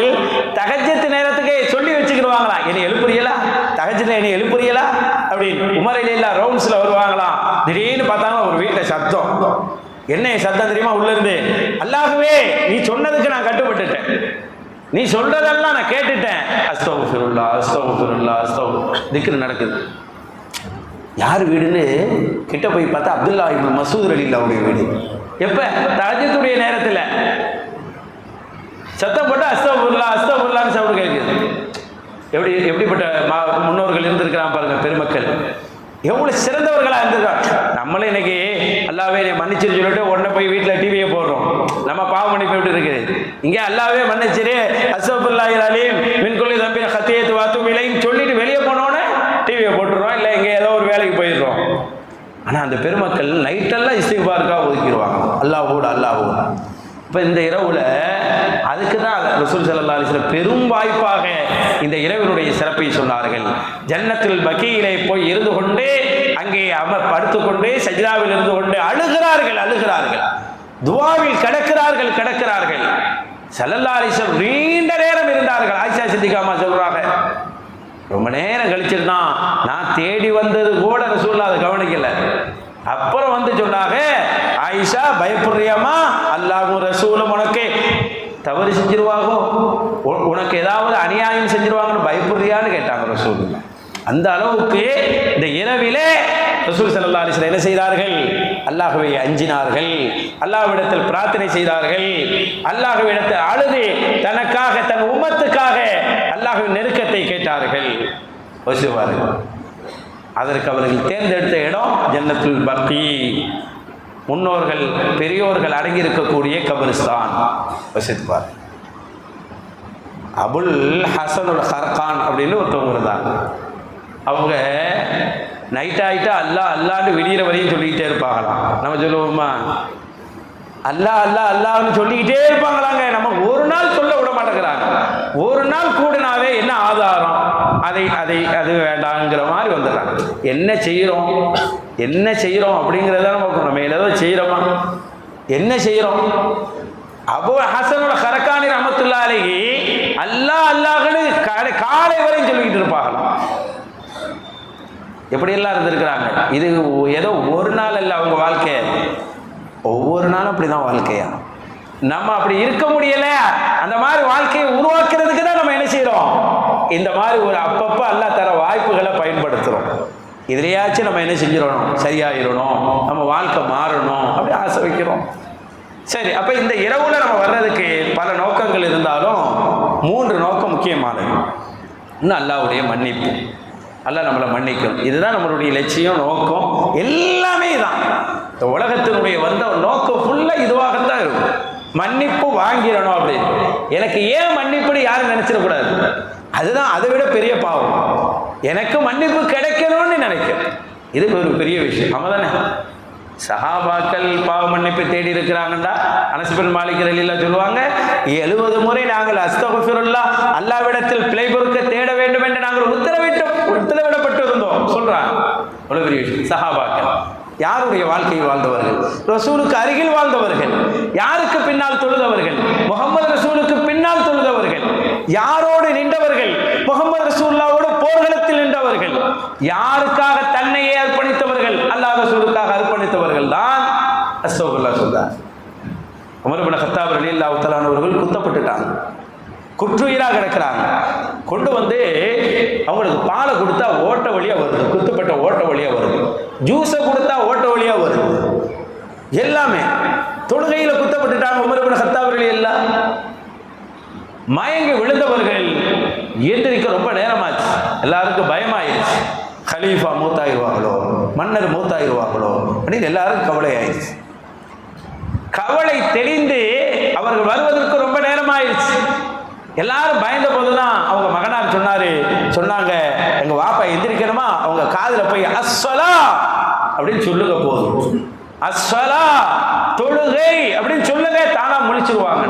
தஹஜ்ஜத் நேரத்துக்கு சொல்லி வச்சுக்கிடுவாங்களாம், என்னை எழுப்புறீங்களா, தஹஜ்ஜத்ல என்னை எழுப்புறீங்களா அப்படின்னு. உமர் ரலியல்லாஹு ரவுண்ட்ஸில் வருவாங்களாம். திடீர்னு பார்த்தாங்கன்னா ஒரு வீட்டில் சத்தம். என்ன சத்தம் தெரியுமா, உள்ள இருந்து, அல்லாஹ்வே நீ சொன்னதுக்கு நான் கட்டுப்பட்டுட்டேன், நீ சொல்றதெல்லாம் நான் கேட்டுட்டேன், அஸ்தக்ஃபிருல்லாஹ் திக்ர் நடக்குது. யார் வீடுன்னு கிட்ட போய் பார்த்தா அப்துல்லா இப்னு மசூத் ரலியல்லாஹுடைய வீடு. எப்ப, தஹஜ்ஜுடைய நேரத்தில் சத்தம் போட்டு அஸ்தக்ஃபிருல்லாஹ்னு சவுண்ட் கேட்குது. எப்படிப்பட்ட முன்னோர்கள் இருந்திருக்கிறான் பாருங்க, பெருமக்கள் எவ்வளவு சிறந்தவர்களாக இருந்திருக்காங்க. நம்மளே இன்னைக்கு அல்லாவே நீ மன்னிச்சுன்னு சொல்லிட்டு உடனே போய் வீட்டில் டிவியை போடுறோம். நம்ம பாவம் மன்னிப்பு எப்படி இருக்குது, இங்கே அல்லாவே மன்னிச்சிரு அஸ்தக்ஃபிருல்லாஹில் அலீம் மின் குல்லி தம்பின் ஹத்தியத்து வாத்தும் இலைன்னு சொல்லிட்டு வெளியே போனோன்னே டிவியை போட்டுருவோம், இல்லை இங்கே ஏதோ ஒரு வேலைக்கு போயிடுறோம். ஆனால் அந்த பெருமக்கள் நைட்டெல்லாம் இஸ்திக்பாருக்காக ஒதுக்கிடுவாங்க, அல்லாஹ். இப்போ இந்த இரவுல அதுக்கு தான் ரசூல் ஸல்லல்லாஹு அலைஹி வஸல்லம் பெரும் வாய்ப்பாக இந்த இரவினுடைய சிறப்பை சொன்னார்கள். ஜன்னத்துல் பக்கீயிலே போய் இருந்து கொண்டு அங்கே படுத்துக்கொண்டு சஜ்தாவில் இருந்து கொண்டு அழுகிறார்கள், துஆவில் கிடக்கிறார்கள். ஸல்லல்லாஹு அலைஹி வஸல்லம் நீண்ட நேரம் இருந்தார்கள். ஆயிஷா சித்திகாமா சொல்றாங்க, ரொம்ப நேரம் கழிச்சிருந்தான், நான் தேடி வந்தது கூட ரசூலுல்லாஹ் அதை கவனிக்கல. அப்புறம் வந்து சொன்னாங்க, ஆயிஷா பயப்படுறியாமா, அல்லாஹ்வும் ரசூலும் உனக்கு தவறு செஞ்சிருவாங்க, உனக்கு ஏதாவது அநியாயம் செஞ்சிருவாங்கன்னு பயப்படுறியான்னு கேட்டாங்க ரசூலுல்லாஹ். அந்த அளவுக்கு இந்த இரவிலே ரசூல் ஸல்லல்லாஹு அலைஹி வஸல்லம் என்ன செய்தார்கள், அல்லாஹ்வை அஞ்சினார்கள், அல்லாஹ்விடத்தில் பிரார்த்தனை செய்தார்கள், அல்லாஹ்விடத்தில் அழுது தனக்காக தன் உம்மத்துக்காக அல்லாஹ்வின் நெருக்கத்தை கேட்டார்கள். வசுவார்கள். அதற்கு அவர்கள் தேர்ந்தெடுத்த இடம் ஜன்னத்துல் பக்கீ, முன்னோர்கள் பெரியோர்கள் அடங்கியிருக்கக்கூடிய கபரிஸ்தான். வசித்துப்பார். அபுல் ஹசனுல் ஹர்கான் அப்படின்னு ஒருத்தவங்க இருந்தாங்க. அவங்க நைட் ஆகிட்டா அல்லான்னு விடிகிற வரையும் சொல்லிக்கிட்டே இருப்பாங்களாம். நம்ம சொல்லுவோமா, அல்லாஹ்னு சொல்லிக்கிட்டே இருப்பாங்களாங்க. நம்ம ஒரு நாள் சொல்ல விட மாட்டேங்கிறாங்க. ஒரு நாள் கூடினாவே என்ன ஆதாரம், அது வேண்டாங்கிற மாதிரி வந்துடுறாங்க. என்ன செய்கிறோம் அப்படிங்கிறத நம்ம ஏதோ செய்கிறோமா, என்ன செய்கிறோம். அபு ஹசனுல் ஹர்கானி ரஹ்மத்துல்லாஹி அலைஹி அல்லாஹ்னு காலை வரையும் சொல்லிக்கிட்டு இருப்பாங்களாம். எப்படியெல்லாம் இருந்திருக்கிறாங்க. இது ஏதோ ஒரு நாள் இல்லை அவங்க வாழ்க்கை, ஒவ்வொரு நாளும் அப்படிதான் வாழ்க்கையா. நம்ம அப்படி இருக்க முடியல. அந்த மாதிரி வாழ்க்கையை உருவாக்குறதுக்கு தான் நம்ம என்ன செய்யறோம், இந்த மாதிரி ஒரு அப்பப்போ அல்லாஹ் தர வாய்ப்புகளை பயன்படுத்துறோம். இதுலையாச்சும் நம்ம என்ன செஞ்சிடணும், சரியாயிடணும், நம்ம வாழ்க்கை மாறணும் அப்படி ஆசை வைக்கிறோம். சரி, அப்ப இந்த இரவுல நம்ம வர்றதுக்கு பல நோக்கங்கள் இருந்தாலும் 3 நோக்கம் முக்கியமானது. இன்னும் அல்லாஹ்வுடைய மன்னிப்பு, அல்லாஹ் நம்மளை மன்னிக்கணும். இதுதான் நம்மளுடைய லட்சியம், நோக்கம் எல்லாமே தான். இந்த உலகத்தினுடைய வந்த நோக்கம் ஃபுல்லா இதுவாகத்தான் இருக்கும். மன்னிப்பு வாங்கிடணும் அப்படின்னு. எனக்கு ஏன் மன்னிப்புன்னு யாரும் நினைச்சிடக்கூடாது. அதுதான் அதை விட பெரிய பாவம். எனக்கு மன்னிப்பு கிடைக்கணும்னு நினைக்கிறேன், இது ஒரு பெரிய விஷயம். ஆமா தானே. சஹாபாக்கள் பாவ மன்னிப்பு தேடி இருக்கிறாங்கண்டா அனஸ் பின் மாலிக் ரலியல்லாஹு சொல்லுவாங்க, 70 முறை நாங்கள் அஸ்தக்ஃபிருல்லாஹ் அல்லாஹ்விடத்தில் பிழை பொறுக்க தேட வேண்டும் என்று நாங்கள் உத்தரவிடப்பட்டு இருந்தோம் சொல்றாங்க. அவ்வளவு பெரிய விஷயம். சஹாபாக்கள் யாருடைய வாழ்க்கையை வாழ்ந்தவர்கள், ரசூலுக்கு அருகில் வாழ்ந்தவர்கள், யாருக்கு பின்னால் தொழுதவர்கள், முகமது ரசூலுக்கு பின்னால் தொழுதவர்கள், யாரோடு நின்றவர்கள், முகமது ரசூலுல்லாஹ்வோடு போர்க்களத்தில் நின்றவர்கள், யாருக்காக தன்னையே அர்ப்பணித்தவர்கள், அல்லாஹ் ரசூலுக்காக அர்ப்பணித்தவர்கள் தான் அஸ்தக்ஃபிருல்லாஹ் சொல்றார். உமர் இப்னு கத்தாப் ரலியல்லாஹு தஆலா அவர்கள் குத்தப்பட்டுட்டாங்க, குற்றுயிராக கிடக்கிறாங்க. கொண்டு வந்து அவங்களுக்கு பாலை கொடுத்தா ஓட்ட வழியா வருது, குத்துப்பட்ட ஓட்ட வழியா வருது. ஜூஸை கொடுத்தா ஓட்ட வழியா வருது. எல்லாமே தொழுகையில் குத்தப்பட்டுட்டாங்க. உமர் இப்னு மயங்கி விழுந்தவர்கள் எந்திரிக்க ரொம்ப நேரமாச்சு. எல்லாருக்கும் பயமாயிருச்சு. கலீஃபா மூத்தாயிருவாங்களோ, மன்னர் மூத்தாயிருவாங்களோ அப்படின்னு எல்லாரும் கவலை ஆயிடுச்சு. கவலை தெளிந்து அவர்கள் வருவதற்கு ரொம்ப நேரமாயிருச்சு. எல்லாரும் பயந்த போதுதான் அவங்க மகனார் சொன்னாங்க, எங்க வாப்பா எந்திரிக்கணுமா, அவங்க காதுல போய் அஸ்ஸலா அப்படின்னு சொல்லுங்க, போதும் அஸ்ஸலா தொழுகை அப்படின்னு சொல்லுங்க, தானா முழிச்சிருவாங்க.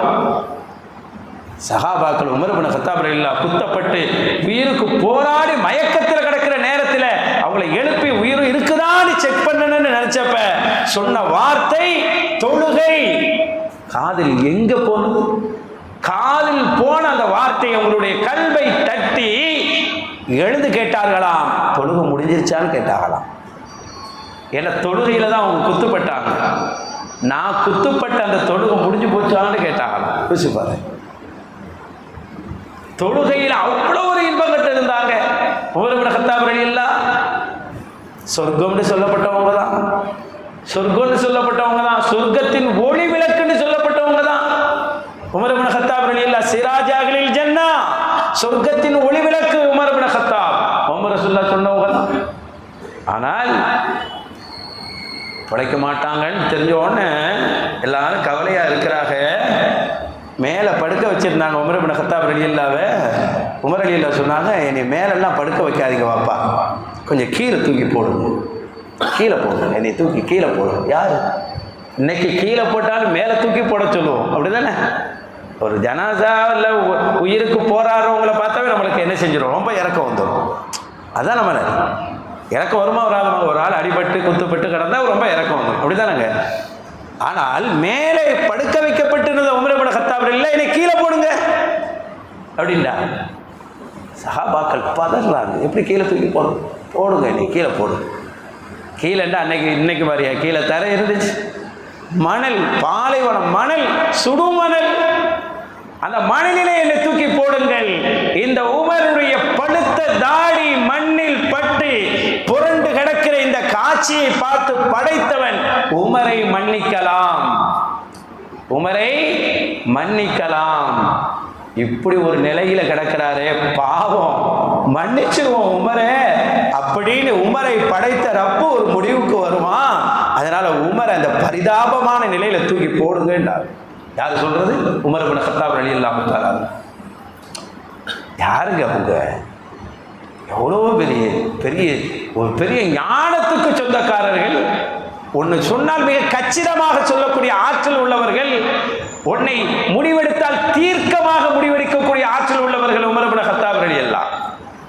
சஹாபாக்கள் உமர் இப்னு கத்தாப் ரலியல்லாஹு குத்தப்பட்டு உயிருக்கு போராடி மயக்கத்தில் கிடக்கிற நேரத்தில் அவங்களை எழுப்பி உயிர் இருக்குதான்னு செக் பண்ணணும்னு நினைச்சப்ப சொன்ன வார்த்தை தொழுகை. காதில் எங்க போனது? காதில் போன அந்த வார்த்தை அவங்களுடைய கல்வை தட்டி எழுந்து கேட்டார்களாம், தொழுகை முடிஞ்சிருச்சான்னு கேட்டாங்களாம். ஏன்னா தொழுகையில தான் அவங்க குத்துப்பட்டாங்க. நான் குத்துப்பட்ட அந்த தொழுகை முடிஞ்சு போச்சான்னு கேட்டாங்களாம். யோசிப்பாரு, தொழுகையில் அவ்வளோ ஒரு இன்பம் கட்டு இருந்தாங்க. உமர் இப்னு கத்தாப் ரலியல்லாஹு சொர்க்கம்னு சொல்லப்பட்டவங்க தான், சொர்க்கம்னு சொல்லப்பட்டவங்க தான், சொர்க்கத்தின் ஒளி விளக்குன்னு சொல்லப்பட்டவங்க தான். உமர் இப்னு கத்தாப் ரலியல்லாஹு சிராஜாகில் ஜன்னா, சொர்க்கத்தின் ஒளி விளக்கு உமர் இப்னு கத்தாப், முஹம்மது ரசூலுல்லாஹ் சொன்னவங்க தான். ஆனால் பிழைக்க மாட்டாங்கன்னு தெரிஞ்ச உடனே எல்லாரும் கவலையா இருக்கிறாங்க. மேலே படுக்க வச்சிருந்தாங்க உமர் இப்னு கத்தாப் ரலியல்லாஹு. உமர் ரலியல்லாஹு சொன்னாங்க, என்னை மேலெல்லாம் படுக்க வைக்காதீங்க வாப்பா, கொஞ்சம் கீழே தூக்கி போடுங்க, கீழே போடுங்க, என்னை தூக்கி கீழே போடுங்க. யார் இன்னைக்கு கீழே போட்டாலும் மேலே தூக்கி போட சொல்லுவோம், அப்படிதானே? ஒரு ஜனாசா இல்லை உயிருக்கு போராடுறவங்களை பார்த்தாவே நம்மளுக்கு என்ன செஞ்சிடும், ரொம்ப இறக்கம் வந்துடும். அதான் நம்ம இறக்கம் வருமா, ஒரு ஆள் அடிபட்டு குத்துப்பட்டு கிடந்தா ரொம்ப இறக்கம் வந்துடும், அப்படிதானங்க? ஆனால் மேலே படுக்க வைக்கப்பட்டிருந்த உமர் இப்னு கத்தாப் ரலியல்லாஹு என்னை கீழே போடுங்க அப்படின்டா. சஹாபாக்கள் பதறாங்க, எப்படி கீழே தூக்கி போடுங்க, என்னை கீழே போடுங்க. கீழேண்டா இன்னைக்கு மாதிரியா கீழே தர இருந்துச்சு? மணல், பாலைவனம் மணல், சுடுமணல். அந்த மணலிலே என்னை தூக்கி போடுங்கள். இந்த உமருடைய படுத்த தாடி மண்ணில் பட்டு புரண்டு கிடக்கிற இந்த காட்சியை பார்த்து படைத்தவன் உமரை மன்னிக்கலாம், உமரை மன்னிக்கலாம். இப்படி ஒரு நிலையில கிடக்கிறாரே பாவம், மன்னிச்சிருவோம் உமரே அப்படின்னு உமரை படைத்த ரப்பு ஒரு முடிவுக்கு வருமா? அதனால உமரை அந்த பரிதாபமான நிலையில தூக்கி போடுங்க என்றார். யாரு சொல்றது? உமர் இப்னு கத்தாப் ரலியல்லாஹு தஆலா. யாருங்க அவங்க? எவ்வளோ பெரிய ஞானத்துக்கு சொந்தக்காரர்கள். ஒன்று சொன்னால் மிக கச்சிதமாக சொல்லக்கூடிய ஆற்றல் உள்ளவர்கள், உன்னை முடிவெடுத்தால் தீர்க்கமாக முடிவெடுக்கக்கூடிய ஆற்றல் உள்ளவர்கள் உமர் இப்னு கத்தாப் ரலியல்லாஹு.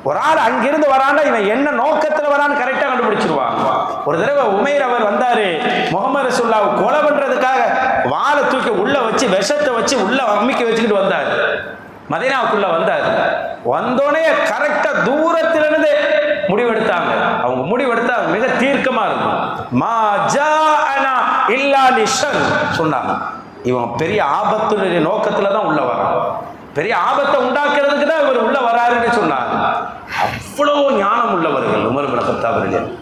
ஒரு ஆள் அங்கிருந்து வராண்டா இவன் என்ன நோக்கத்தில் வரான்னு கரெக்டாக கண்டுபிடிச்சிருவான். ஒரு தடவை உமைர் அவர் வந்தாரு, முஹம்மது ரசூலுல்லாஹ் கொலை பண்றதுக்காக வாளை தூக்கி உள்ள வச்சு விஷத்தை வச்சு உள்ள அம்மிக்கி வச்சுக்கிட்டு வந்தார். மதீனாவுக்குள்ள வந்தார். வந்தோடனே கரெக்டா தூரத்திலிருந்து முடிவெடுத்தாங்க. அவங்க முடிவெடுத்தா மிக தீர்க்கமா இருக்கும். மா ஜாஅனா இல்லா லிஷர் சொன்னாங்க. இவன் பெரிய ஆபத்துடைய நோக்கத்துல தான் உள்ள வரான், பெரிய ஆபத்தை உண்டாக்குறதுக்கு தான் இவர் உள்ள வராருன்னு சொன்னாங்க. அவ்வளவு ஞானம் உள்ளவர்கள் உமர் இப்னு கத்தாப் ரலியல்லாஹு.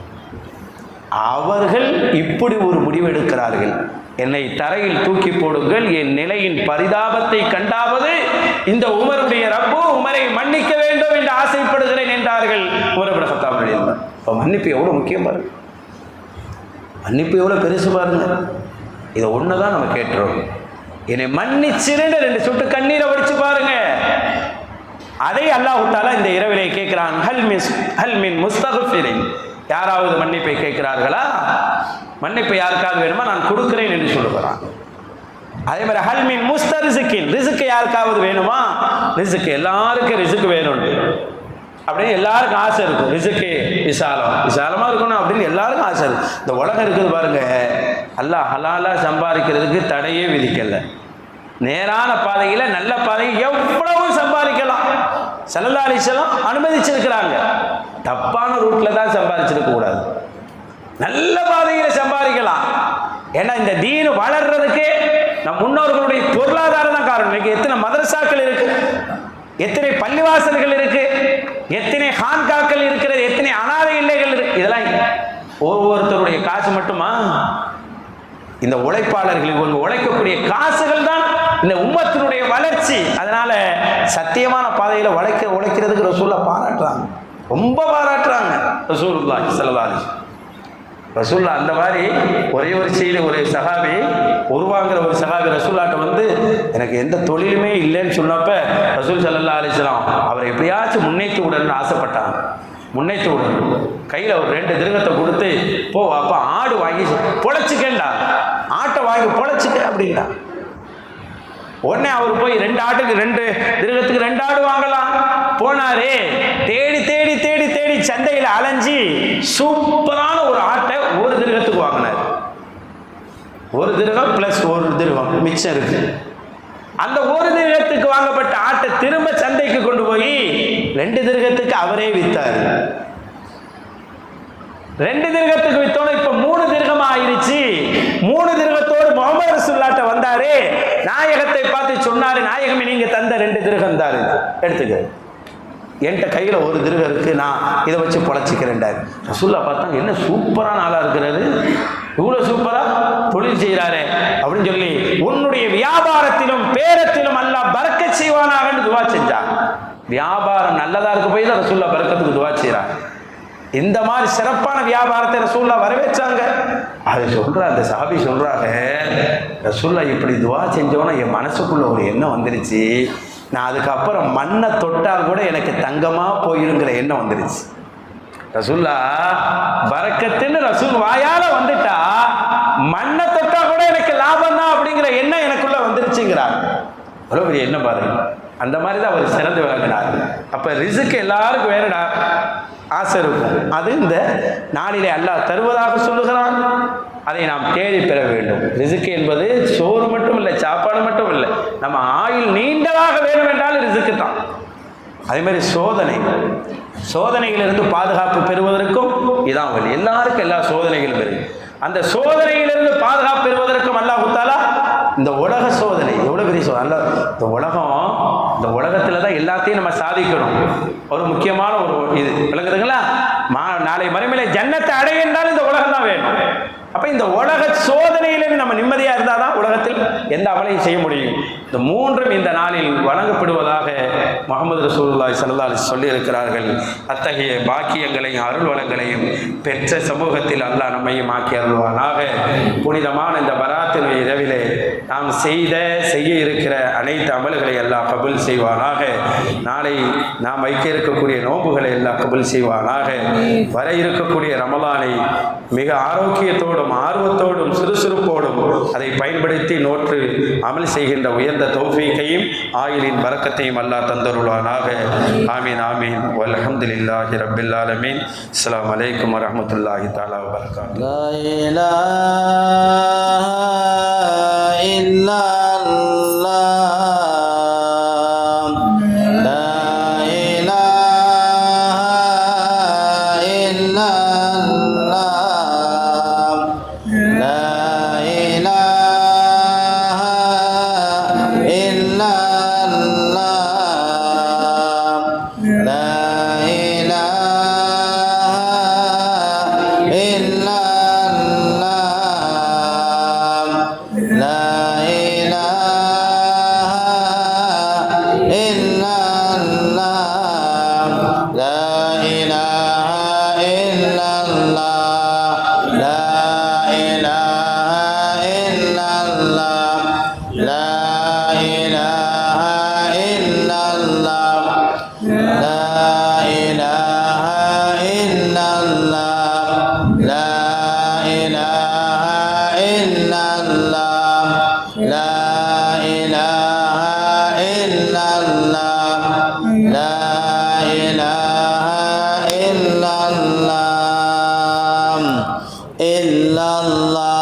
அவர்கள் இப்படி ஒரு முடிவு எடுக்கிறார்கள், என்னை தரையில் தூக்கி போடுங்கள், என் நிலையின் பரிதாபத்தை கண்டாவது இந்த உமருடைய ரப்பு உமரை மன்னிக்க வேண்டும் என்று ஆசைப்படுகிறேன் என்றார்கள் உமர் இப்னு கத்தாப் ரலியல்லாஹு. இப்போ மன்னிப்பு எவ்வளோ முக்கியம் பாருங்க, மன்னிப்பு எவ்வளோ பெருசு பாருங்க. இதை ஒன்று தான் நம்ம கேட்டுறோம், என்னை மன்னிச்சிருன்னு 2 சொட்டு கண்ணீரை வடிச்சு பாருங்க. அதை அல்லாஹ் தஆலா இந்த இரவிலே கேட்கிறான். ஹல் மின் முஸ்தக்ஃபிரின், யாராவது மன்னிப்பை கேட்கிறார்களா? மன்னிப்பு யாருக்காவது வேணுமா? நான் கொடுக்கிறேன் என்று சொல்லுகிறான். அதே மாதிரி ஹல் மின் முஸ்தர்ஸிகின், ரிஸ்க் யாருக்காவது வேணுமா? ரிஸ்க் எல்லாருக்கும் ரிஸ்க் வேணும் அப்படின்னு எல்லாருக்கும் ஆசை இருக்கும். ரிஸ்க்கு விசாலமா இருக்கணும் அப்படின்னு எல்லாருக்கும் ஆசை இருக்கு. இந்த உலகம் இருக்குது பாருங்க, அல்லாஹ் ஹலாலா சம்பாதிக்கிறதுக்கு தடையே விதிக்கல. நேரான பாதையில நல்ல பாதையில் எவ்வளவு சம்பாதிக்கலாம். ஸல்லல்லாஹு அலைஹி வஸல்லம் அனுமதிச்சிருக்கிறாங்க. தப்பான ரூட்ல தான் சம்பாதிச்சிருக்க கூடாது, நல்ல பாதையில சம்பாதிக்கலாம். ஏன்னா இந்த தீன் வளர்றதுக்கு நம் முன்னோர்களுடைய பொருளாதாரம் தான் காரணம். இன்னைக்கு எத்தனை மதரசாக்கள் இருக்கு, எத்தனை பள்ளிவாசல்கள் இருக்கு, எத்தனை ஹான்காக்கள் இருக்கிறது, எத்தனை அனாதை இல்லைகள் இருக்கு. இதெல்லாம் ஒவ்வொருத்தருடைய காசு மட்டுமா? இந்த உழைப்பாளர்கள் இவங்க உழைக்கக்கூடிய காசுகள் தான் இந்த உம்மத்தினுடைய வளர்ச்சி. அதனால சத்தியமான பாதையில் உழைக்கிறதுக்கு ரசூலுல்லாஹ் பாராட்டுறாங்க, ரொம்ப பாராட்டுறாங்க ரசூலுல்லாஹி ஸல்லல்லாஹு அலைஹி வஸல்லம். ரசூலுல்லாஹ் அந்த மாதிரி ஒரே ஒரு செய்தி, ஒரு சஹாபி உருவாங்கிற ஒரு சஹாபி ரசூலுல்லாஹ்ட்ட வந்து எனக்கு எந்த தொழிலுமே இல்லைன்னு சொன்னப்ப ரசூல் ஸல்லல்லாஹு அலைஹி வஸல்லம் அவரை எப்படியாச்சும் முன்னேற்றி விடணும்னு ஆசைப்பட்டாங்க. முன்னேற்றி விடணும், கையில் ஒரு 2 திருகத்தை கொடுத்து போ அப்போ ஆடு வாங்கி பொழைச்சிக்கேண்டா, ஆட்டை வாங்கி பொழைச்சிக்க அப்படின்னா. உடனே அவர் போய் 2 ஆட்டுக்கு 2 திருகத்துக்கு 2 ஆடு வாங்கலாம் போனாரே. தேடி தேடி தேடி தேடி சந்தையில் அலைஞ்சி சூப்பரான ஒரு ஆட்டை ஒரு திருகத்துக்கு வாங்கினார். 1 திருகம் ப்ளஸ் 1 திருகம் மிச்சம் இருக்கு. அந்த 1 திருகத்துக்கு வாங்கப்பட்ட ஆட்டை திரும்ப சந்தைக்கு கொண்டு போய் 2 திருகத்துக்கு அவரே வித்தார். 2 திருகத்துக்கு வித்தோட இப்ப 3 திருகம் ஆயிருச்சு. 3 திருகத்தோடு முஹம்மது ரசூலுல்லாஹ்ட்ட வந்தாரு. நாயகத்தை பார்த்து சொன்னாரு, நாயகமே நீங்க தந்த 2 திருகம் தாரு, எடுத்துக்க, என்கிட்ட கையில் 1 திருகம் இருக்கு, நான் இதை வச்சு பொழைச்சிக்கிறேன்டாரு. ரசூலுல்லாஹ் பார்த்தாங்க, என்ன சூப்பரான ஆளா இருக்கிறாரு, இவ்வளவு சூப்பரா தொழில் செய்யறாரு அப்படின்னு சொல்லி உன்னுடைய வியாபாரத்திலும் பேரத்திலும் அல்லாஹ் பரக்கத் செய்வானாகன்னு துவா செஞ்சா. வியாபாரம் நல்லதா இருக்கு போய் தான் ரசூலுல்லாஹ் பரக்கத்துக்கு துவா செய்யறாங்க. இந்த மாதிரி சிறப்பான வியாபாரத்தை ரசூலுல்லாஹ் வரவேற்றாங்க. அது சொல்ற அந்த சஹாபி சொல்றாங்க, ரசூலுல்லாஹ் இப்படி துவா செஞ்சோன்னா என் மனசுக்குள்ள ஒரு எண்ணம் வந்துருச்சு, நான் அதுக்கப்புறம் மண்ணை தொட்டா கூட எனக்கு தங்கமா போயிருங்கிற எண்ணம் வந்துருச்சு. ரசூலுல்லாஹ் பரக்கத்துன்னு ரசூல் வாயால வந்துட்டா மண்ணை தொட்டா கூட எனக்கு லாபம் தான் அப்படிங்கிற எண்ணம் எனக்குள்ள வந்துருச்சுங்கிறார். அவ்வளோ பெரிய எண்ணம் பாருங்க. அந்த மாதிரி தான் அவர் சிறந்து விளங்கினார். அப்ப ரிஸ்க் எல்லாருக்கும் வேறடா ஆசை இருக்கும், அது இந்த நாளிலே அல்லாஹ் தருவதாக சொல்லுகிறான். அதை நாம் தேடி பெற வேண்டும். ரிஸ்க் என்பது சோறு மட்டும் இல்லை, சாப்பாடு மட்டும் இல்லை, நம்ம ஆயுள் நீண்டதாக வேண்டும் என்றாலும் ரிஸ்க் தான். அதே மாதிரி சோதனைகளிலிருந்து பாதுகாப்பு பெறுவதற்கும் இதான் வழி. எல்லாருக்கும் எல்லா சோதனைகளும் இருக்கு. அந்த சோதனையிலிருந்து பாதுகாப்பு பெறுவதற்கும் அல்லாஹ் தஆலா இந்த உலக சோதனை எவ்வளவு பெரிய சோதனை. இந்த உலகத்துல தான் எல்லாத்தையும் நம்ம சாதிக்கணும். ஒரு முக்கியமான ஒரு இது விளங்குதுங்களா? நாளை மறுமையில ஜன்னத்தை அடைய என்றால் இந்த உலகம் தான் வேணும். அப்ப இந்த உலக சோதனையிலிருந்து நம்ம நிம்மதியா இருந்தாதான் உலகத்தில் எந்த அமலையும் செய்ய முடியும். இந்த மூன்றும் இந்த நாளில் வழங்கப்படுவதாக முஹம்மது ரசூலுல்லாஹி ஸல்லல்லாஹு அலைஹி வஸல்லம் சொல்லி இருக்கிறார்கள். அத்தகைய பாக்கியங்களையும் அருள் வளங்களையும் பெற்ற சமூகத்தில் அல்லாஹ் நம்மையும் ஆக்கி அருள்வானாக. புனிதமான இந்த பராத்தின் இரவிலே நாம் செய்ய இருக்கிற அனைத்து அமல்களை எல்லாம் கபூல் செய்வானாக. நாளை நாம் வைக்க இருக்கக்கூடிய நோன்புகளை எல்லாம் கபூல் செய்வானாக. வர இருக்கக்கூடிய ரமலானை மிக ஆரோக்கியத்தோடும் ஆர்வத்தோடும் சுறுசுறுப்போடும் அதை பயன்படுத்தி நோற்று அமல் செய்கின்ற உயர்ந்த தௌஃபீக்கையும் ஆயுளின் பரக்கத்தையும் அல்லாஹ் தந்தருள்வானாக. ஆமீன் ஆமீன். வல்ஹம்துலில்லாஹி ரப்பில் ஆலமீன். அஸ்ஸலாமு அலைக்கும் வரஹ்மத்துல்லாஹி தஆலா வபரகாத்துஹு. லா இலாஹா இல்லல்லாஹ் إلا الله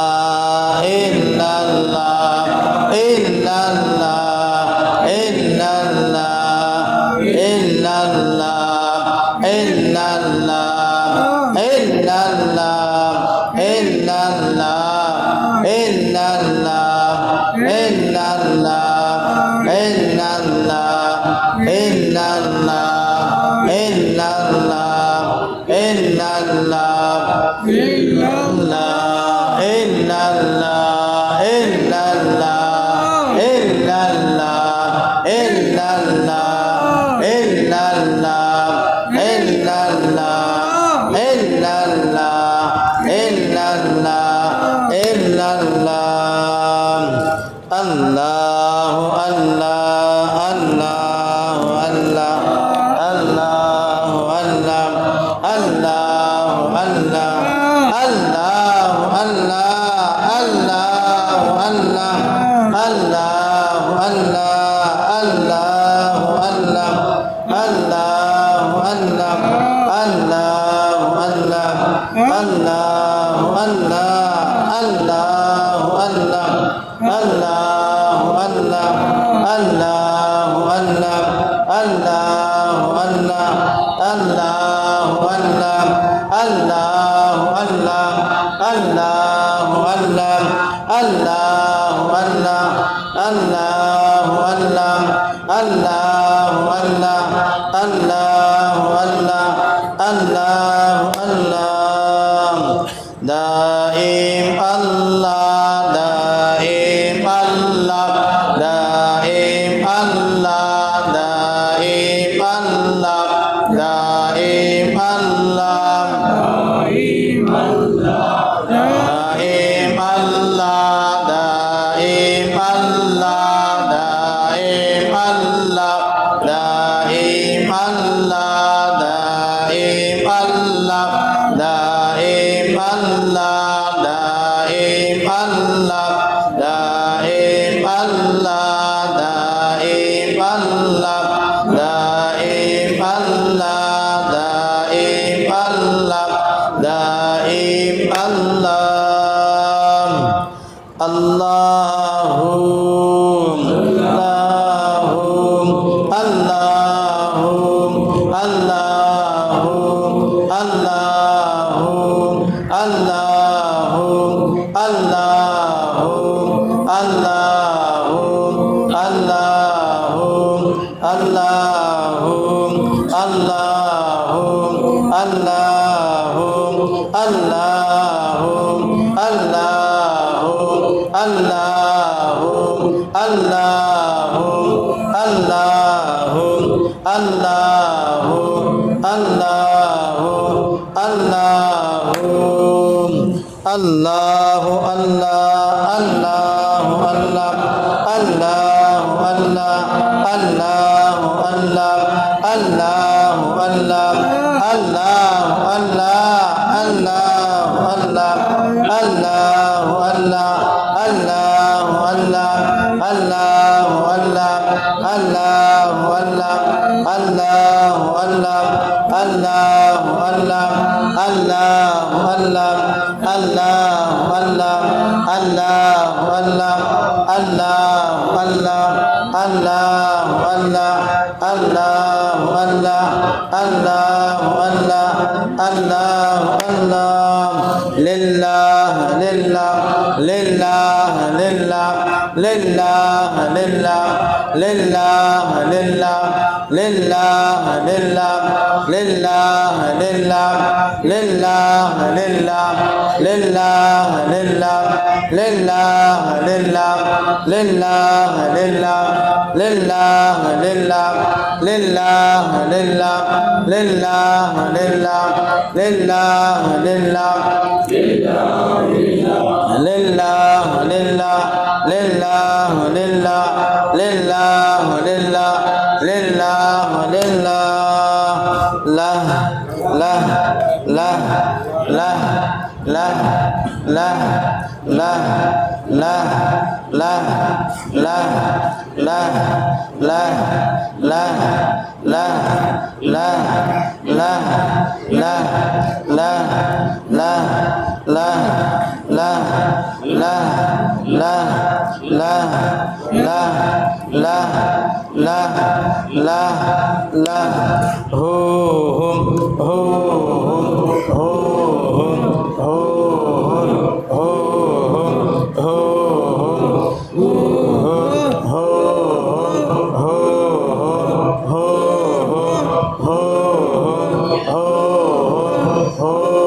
ho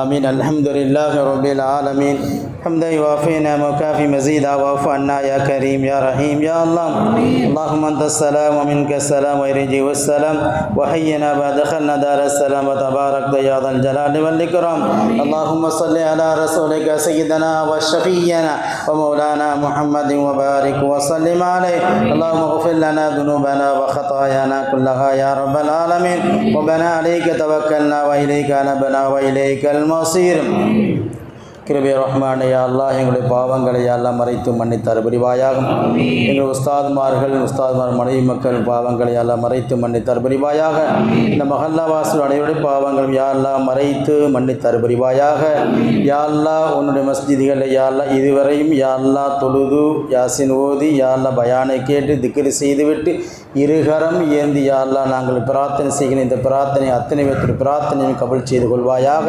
آمين. الحمد لله رب العالمين حمدا يوافي نعمه وكافي مزيدا واعف عنا يا كريم يا رحيم يا الله. اللهم أنت السلام ومنك السلام ويرجي والسلام وحينا بعد دخلنا دار السلام وتبارك يا ذا الجلال والإكرام. اللهم صل على رسولك سيدنا وشفينا ومولانا محمد وبارك وسلم عليه. اللهم اغفر لنا ذنوبنا وخطايانا كلها يا رب العالمين. ربنا عليك توكلنا وإليك أنبنا وإليك المصير. கிருபை ரஹ்மானே யா அல்லாஹ் எங்களுடைய பாவங்களை எல்லாம் மறைத்து மன்னித்தார் புரிவாயாக. எங்கள் உஸ்தாதுமார் மனைவி மக்கள் பாவங்களை எல்லாம் மறைத்து மன்னித்தார் புரிவாயாக. இந்த மஹல்லாவாசல் அனைவருடைய பாவங்களும் யா அல்லாஹ் மறைத்து மன்னித்தார் புரிவாயாக. யா அல்லாஹ் உன்னுடைய மஸ்ஜிதுகளை யா அல்லாஹ் இதுவரையும் யா அல்லாஹ் தொழுது யாசின் ஓதி யா அல்லாஹ் பயானை கேட்டு திக்ரு செய்துவிட்டு இருகரம் ஏந்தி யா அல்லாஹ் நாங்கள் பிரார்த்தனை செய்கிற இந்த பிரார்த்தனை அத்தனை பேர் பிரார்த்தனையும் கபல் செய்து கொள்வாயாக.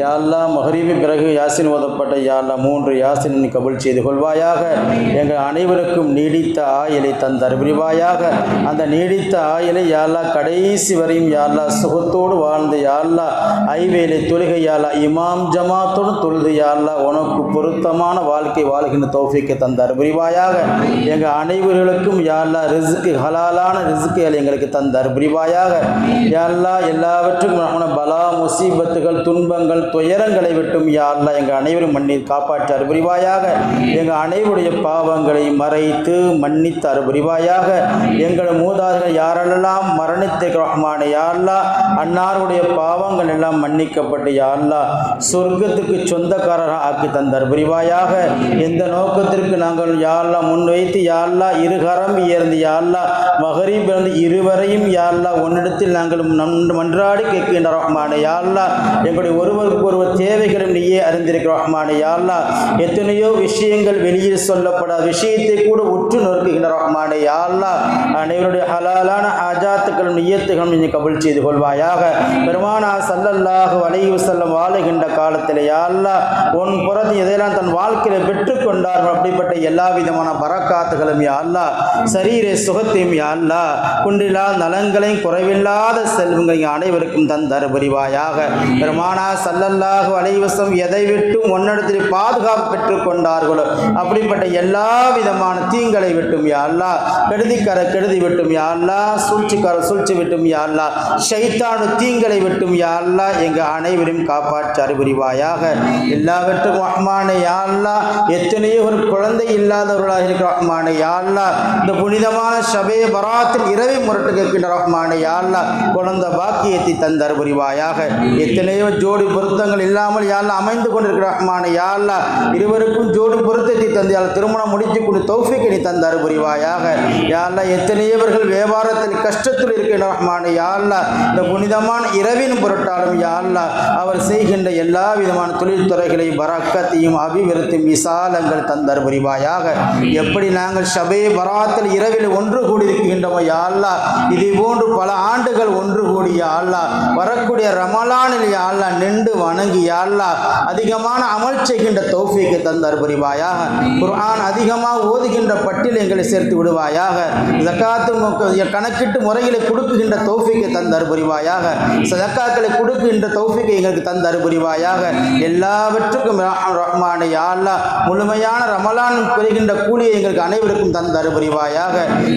யா அல்லாஹ் மஹ்ரிபி பிறகு யாசின் ஓதப்பட்ட யா அல்லாஹ் 3 யாசினை கபூல் செய்து கொள்வாயாக. எங்கள் அனைவருக்கும் நீடித்த ஆயுளை தந்தர் புரிவாயாக. அந்த நீடித்த ஆயுளை யா அல்லாஹ் கடைசி வரையும் யா அல்லாஹ் சுகத்தோடு வாழ்ந்து யா அல்லாஹ் ஐவேளை தொழுகை யா அல்லாஹ் இமாம் ஜமாத்தோடு தொழுது யா அல்லாஹ் உனக்கு பொருத்தமான வாழ்க்கை வாழ்கின்ற தௌஃபீக்கை தந்தர் புரிவாயாக. எங்கள் அனைவர்களுக்கும் யா அல்லாஹ் ரிஸ்க் ஹலாலான ரிஸ்க்குகளை எங்களுக்கு தந்தர் புரிவாயாக. யா அல்லாஹ் எல்லாவற்றுக்கும் பலா முசீபத்துகள் துன்பங்கள் துயரங்களை விட்டும் யா அல்லாஹ் எங்கள் அனைவரும் மன்னித்து காப்பாற்றார் புரிவாயாக. எங்கள் அனைவருடைய பாவங்களை மறைத்து மன்னித்தார் புரிவாயாக. எங்கள் மூதாதைகள் யாரெல்லாம் மரணித்த ரஹ்மானே யா அல்லாஹ் அன்னாருடைய பாவங்கள் எல்லாம் மன்னிக்கப்பட்டு யா அல்லாஹ் சொர்க்கத்துக்கு சொந்தக்காரராக ஆக்கி தந்தார் புரிவாயாக. எந்த நோக்கத்திற்கு நாங்கள் யா அல்லாஹ் முன்வைத்து யா அல்லாஹ் இருகரம் ஏர்ந்து யா அல்லாஹ் மகரீப் இருந்து இருவரையும் யா அல்லாஹ் உன்னிடத்தில் நாங்கள் மன்றாடி கேட்கின்ற ரஹ்மானே யா அல்லாஹ் எங்களுடைய ஒருவருக்கு ஒருவர் தேவைகளும் நீயே அறிந்திருக்கிற ரஹ்மானே யா அல்லாஹ் எத்தனையோ விஷயங்கள் வெளியில் சொல்லப்படாத விஷயத்தை கூட உற்று நோக்குகின்ற ரஹ்மானே யா அல்லாஹ் அனைவருடைய ஹலாலான ஆஜாத்துக்களும் நியத்துகளும் நீ கபூல் செய்து கொள்வாயாக. பெருமானா ஸல்லல்லாஹு அலைஹி வஸல்லம் வாழுகின்ற காலத்தில் யா அல்லாஹ் உன் புறத்தை எதையெல்லாம் தன் வாழ்க்கையில் பெற்றுக்கொண்டார்கள் அப்படிப்பட்ட எல்லா விதமான பரக்காத்துகளும் யா அல்லாஹ் சரீர சுகத்தையும் யா அல்லாஹ் குன்றில்லா நலங்களையும் குறைவில்லாத செல்வங்களையும் அனைவருக்கும் தந்தர் புரிவாயாக. பெருமானா ஸல்லல்லாஹு அலைஹி வஸல்லம் எதை விட்டும் உன்னிடத்தில் பாதுகாப்பு பெற்றுக் கொண்டார்களோ அப்படிப்பட்ட எல்லா விதமான தீங்களை விட்டும் யா அல்லாஹ் கெடுதி விட்டும் யா அல்லாஹ் சூழ்ச்சி விட்டும் யா அல்லாஹ் ஷைத்தானு தீங்களை விட்டும் யா அல்லாஹ் எங்கள் அனைவரையும் காப்பாற்ற அறிவுரிவாயாக. எல்லாவற்றுக்கும் ரஹ்மானே யா அல்லாஹ் எத்தனையோ ஒரு குழந்தை இல்லாதவர்களாக இருக்கிற ரஹ்மானே யா அல்லாஹ் இந்த புனிதமான ஷபே பராத்தில் இரவை முரட்டு கேட்கின்ற ரஹ்மானே யா அல்லாஹ் குழந்தை பாக்கியத்தை தந்தர் புரிவாயாக. எத்தனையோ ஜோடி பொருத்தங்கள் இல்லாமல் யா அல்லாஹ் அமைந்து கொண்டிருக்கிற ரஹ்மானே யா அல்லாஹ் இருவருக்கும் ஜோடி பொருத்தத்தை தந்து யா அல்லாஹ் திருமணம் முடித்து கொண்டு தௌஃபீக்கை நீ தந்தர் புரிவாயாக. யா அல்லாஹ் எத்தனையவர்கள் வியாபாரத்தில் கஷ்டத்தில் இருக்கிற ரஹ்மானே யா அல்லாஹ் இந்த புனிதமான இரவின் பொருட்டாலும் யா அல்லாஹ் அவர் செய்கின்ற எல்லா விதமான தொழில்துறைகளை பரக்கத்தையும் அபிவிருத்தியும் விசாலங்கள் தந்தர் புரிவாயாக. எப்படி நாங்கள் ஷபே பராத்தில் இரவில் ஒன்று கூடியிருக்கின்றோமோ யா அல்லாஹ் இதே போன்று பல ஆண்டுகள் ஒன்று கூடி யா அல்லாஹ் வரக்கூடிய ரமலானில் யா அல்லாஹ் நின்று வணங்கி யா அல்லாஹ் அதிகமான அமல் செய்கின்ற தௌஃபீக்கை தந்தர் புரிவாயாக. குர்ஆன் அதிகமாக ஓதுகின்ற பட்டியல் எங்களை சேர்த்து விடுவாயாக. ஜகாத்து கணக்கிட்டு முறைகளை கொடுக்குகின்ற தௌஃபீக்கை தந்தர் புரிவாயாக. சதக்காக்களை கொடுக்கின்ற தௌஃபீக்கை எங்களுக்கு தந்தர் புரிவாயாக. எல்லாவற்றுக்கும் ரஹ்மானே யா அல்லாஹ் முழுமையான ரமலான் பெறுகின்ற கூலியை எங்களுக்கு அனைவருக்கும் தந்தர் புரிவாயாக.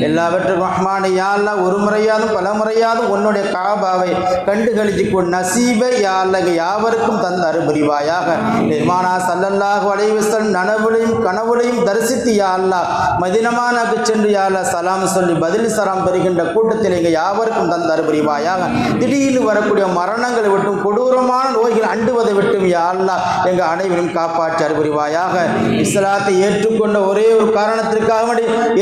எல்லாவற்றுக்கும் ரஹ்மானே யா அல்லாஹ் ஒரு முறையாதும் பல முறையாதும் உன்னுடைய காபாவை கண்டு கழிச்சு கொண்டு நசீபை யா அல்லாஹ் யாவருக்கும் தந்தர் புரிவாயாக. பெருமானா ஸல்லல்லாஹு அலைஹி வஸல்லம் நனவுலையும் கனவுலையும் தரிசித்து யா அல்லாஹ் மதீனாவுக்கு சென்று யா அல்லாஹ் சலாம் சொல்லி பதில் சலாம் பெறுகின்ற கூட்டத்தில் எங்கள் யாவருக்கும் தந்தர் புரிவாயாக. திடீர்னு வரக்கூடிய மரணங்களை விட்டும் கொடூரமான நோய்கள் அண்டுவதை விட்டும் யா அல்லாஹ் எங்கள் அனைவரும் காப்பாற்றி அறிவுரிவாயாக. இஸ்லாத்தை ஏற்றுக்கொண்ட ஒரே ஒரு காரணத்திற்காக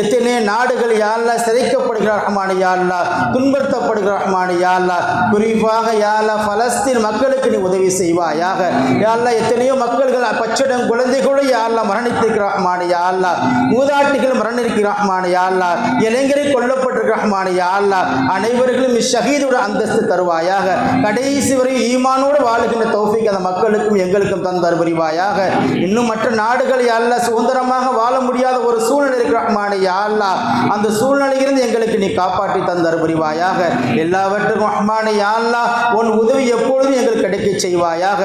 எத்தனை நாடுகள் யா அல்லாஹ் சிதைக்கப்படுகிற ரஹ்மானே யா அல்லாஹ் துன்புறுத்தப்படுகிற ரஹ்மானே யா அல்லாஹ் குறிப்பாக யா அல்லாஹ் பலஸ்தீன் மக்களுக்கு நீ உதவி செய்வாயாக. யா அல்லாஹ் எத்தனையோ மக்கள்கள் பச்சடம் குழந்தைகளோடு யா அல்லாஹ் மரணித்திருக்கிற ரஹ்மானே யா அல்லாஹ், மூதாட்டிகள் மரணித்திருக்கிற ரஹ்மானே யா அல்லாஹ், இளைஞரை கொல்லப்பட்டிருக்கிற ரஹ்மானே யா அல்லாஹ், அனைவர்களும் ஷஹீதோட அந்தஸ்து தருவாயாக. கடைசி வரை ஈமானோடு வாழுகின்ற தௌஃபீக் அந்த மக்களுக்கும் எங்களுக்கும் தந்தர் புரிவாயாக. இன்னும் மற்ற நாடுகள் யா அல்லாஹ் சுதந்திரமாக வாழ முடியாத ஒரு சூழ்நிலை இருக்கிற ரஹ்மானே யா அல்லாஹ், அந்த சூழ்நிலையிலிருந்து எங்களுக்கு நீ காப்பாற்றி தந்தர் புரிவாயாக. எல்லாவற்றுக்கும் ரஹ்மானே யா அல்லாஹ் உன் உதவி எப்பொழுதும் எங்களுக்கு கிடைக்க செய்வாயாக.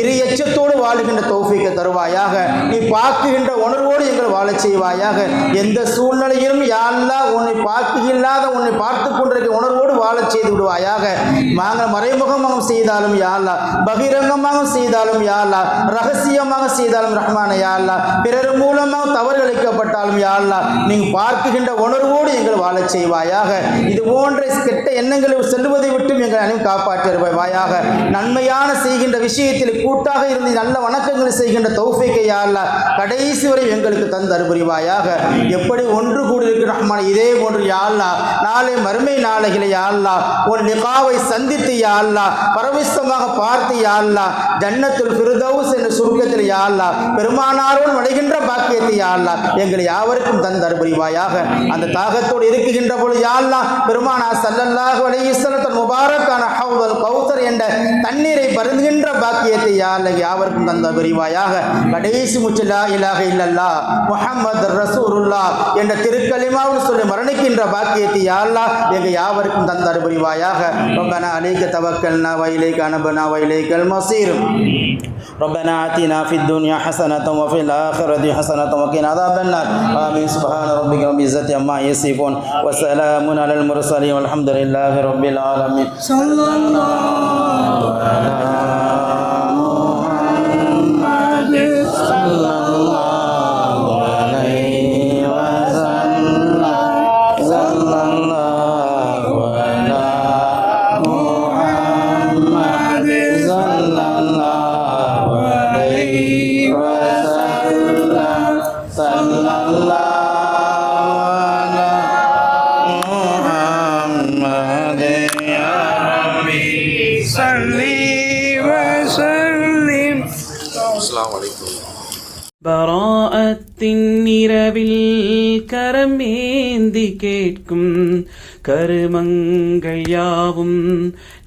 இறை எச்சத்தோடு வாழுகின்ற தௌஃபீக்கை தருவாயாக. நீ பார்க்குகின்ற உணர்வோடு எங்கள் வாழச் செய்வாயாக. எந்த சூழ்நிலையிலும் யா அல்லாஹ் உன்னை பார்க்குகில்லாத உன்னை பார்த்து கொண்டிருக்கிற உணர்வோடு வாழச் செய்து விடுவாயாக. நாங்கள் மறைமுகமாக செய்தாலும் யா அல்லாஹ், பகிரங்கமாக செய்தாலும் யா அல்லாஹ், ரகசியமாக செய்தாலும் ரஹ்மானே யா அல்லாஹ், பிறர் மூலமாக தவறு அளிக்கப்பட்டாலும் யா அல்லாஹ், நீங்கள் பார்க்குகின்ற உணர்வோடு எங்கள் வாழச் செய்வாயாக. இது போன்ற கெட்ட எண்ணங்களை செல்வதை விட்டும் எங்கள் அனைவரும் காப்பாற்றுவாயாக. நன்மையான செய்கின்ற விஷயத்தில் கூட்டாக இருந்து நல்ல வணக்கங்களை செய்கின்ற தௌஃபீக்கை யா அல்லாஹ் கடைசி வரை எங்களுக்கு தந்தர் புரிவாயாக. எப்படி ஒன்று கூடியிருக்கிற ரஹ்மான் இதே போன்று யா அல்லாஹ் நாளை மறுமை நாளைகளை யா அல்லாஹ் உன் லிகாவை சந்தித்து யா அல்லாஹ் பரவிஷ்டமாக பார்த்து யா அல்லாஹ் ஜன்னத்துல் ஃபிர்தௌஸ் என்ற சுருக்கத்தில் யா அல்லாஹ் பெருமானாரோடு நுழைகின்ற பாக்கியத்தை யா அல்லாஹ் எங்களை யாவருக்கும் தந்தர் புரிவாயாக. அந்த தாகத்தோடு இருக்குகின்ற பொழுது யா அல்லாஹ் பெருமானார் ஸல்லல்லாஹு அலைஹி வஸல்லம் தன் முபாரக்கான ஹவுதுல் கௌசர் என்ற தண்ணீரை பருந்துகின்ற பாக்கியத்தை யா அல்லாஹ் யாவருக்கும் தந்தர் புரிவாயாக. கடைசி முச்சு லா இலாஹ இல்லல்லாஹ் முஹம்மது ரசூலுல்லாஹ் என்ற திருக்கலிமாவில் சொல்லி மரணிக்கின்ற பாக்கியத்தை யா அல்லாஹ் எங்கள் யாவருக்கும் தந்தர் புரிவாயாக. ரப்பனா அலைக தவக்கல்னா வ இலைக அனபனா வ இலைகல் மஸீர். ربنا آتنا في الدنيا حسنة وفي الآخرة حسنة وقنا عذاب النار. آمين. سبحان ربك رب العزة عما يصفون وسلام على المرسلين والحمد لله رب العالمين. صلى الله على محمد صلى الله عليه وسلم. صلى الله على محمد صلى الله عليه وسلم. صلى الله على محمد يا ربي صل وسلم. السلام عليكم. பராஅத்தின் இரவில் கரமேந்தி கேட்கும் கருமங்கள் யாவும்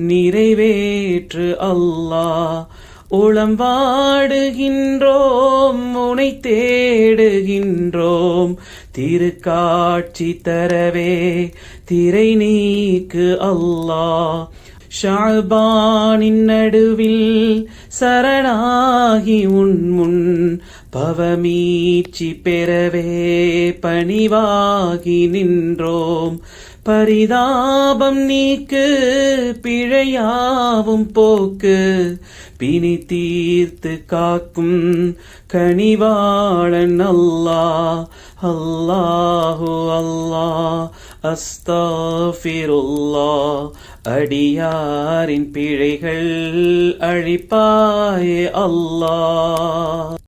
நிறைவேற்று அல்லாஹ். உளம் வாடுகின்றோம் உனை தேடுகின்றோம் திருக்காட்சி தரவே திரை நீக்கு அல்லாஹ். ஷஅபானின் நடுவில் சரணாகி உன் முன் பவமீட்சி பெறவே பணிவாகி நின்றோம். பரிதாபம் நீக்கு பிழையாவும் போக்கு பிணி தீர்த்து காக்கும் கனிவாளன் அல்லாஹ். அல்லாஹு அல்லாஹ் அஸ்தஃபிருல்லாஹ். அடியாரின் பிழைகள் அழிப்பாயே அல்லாஹ்.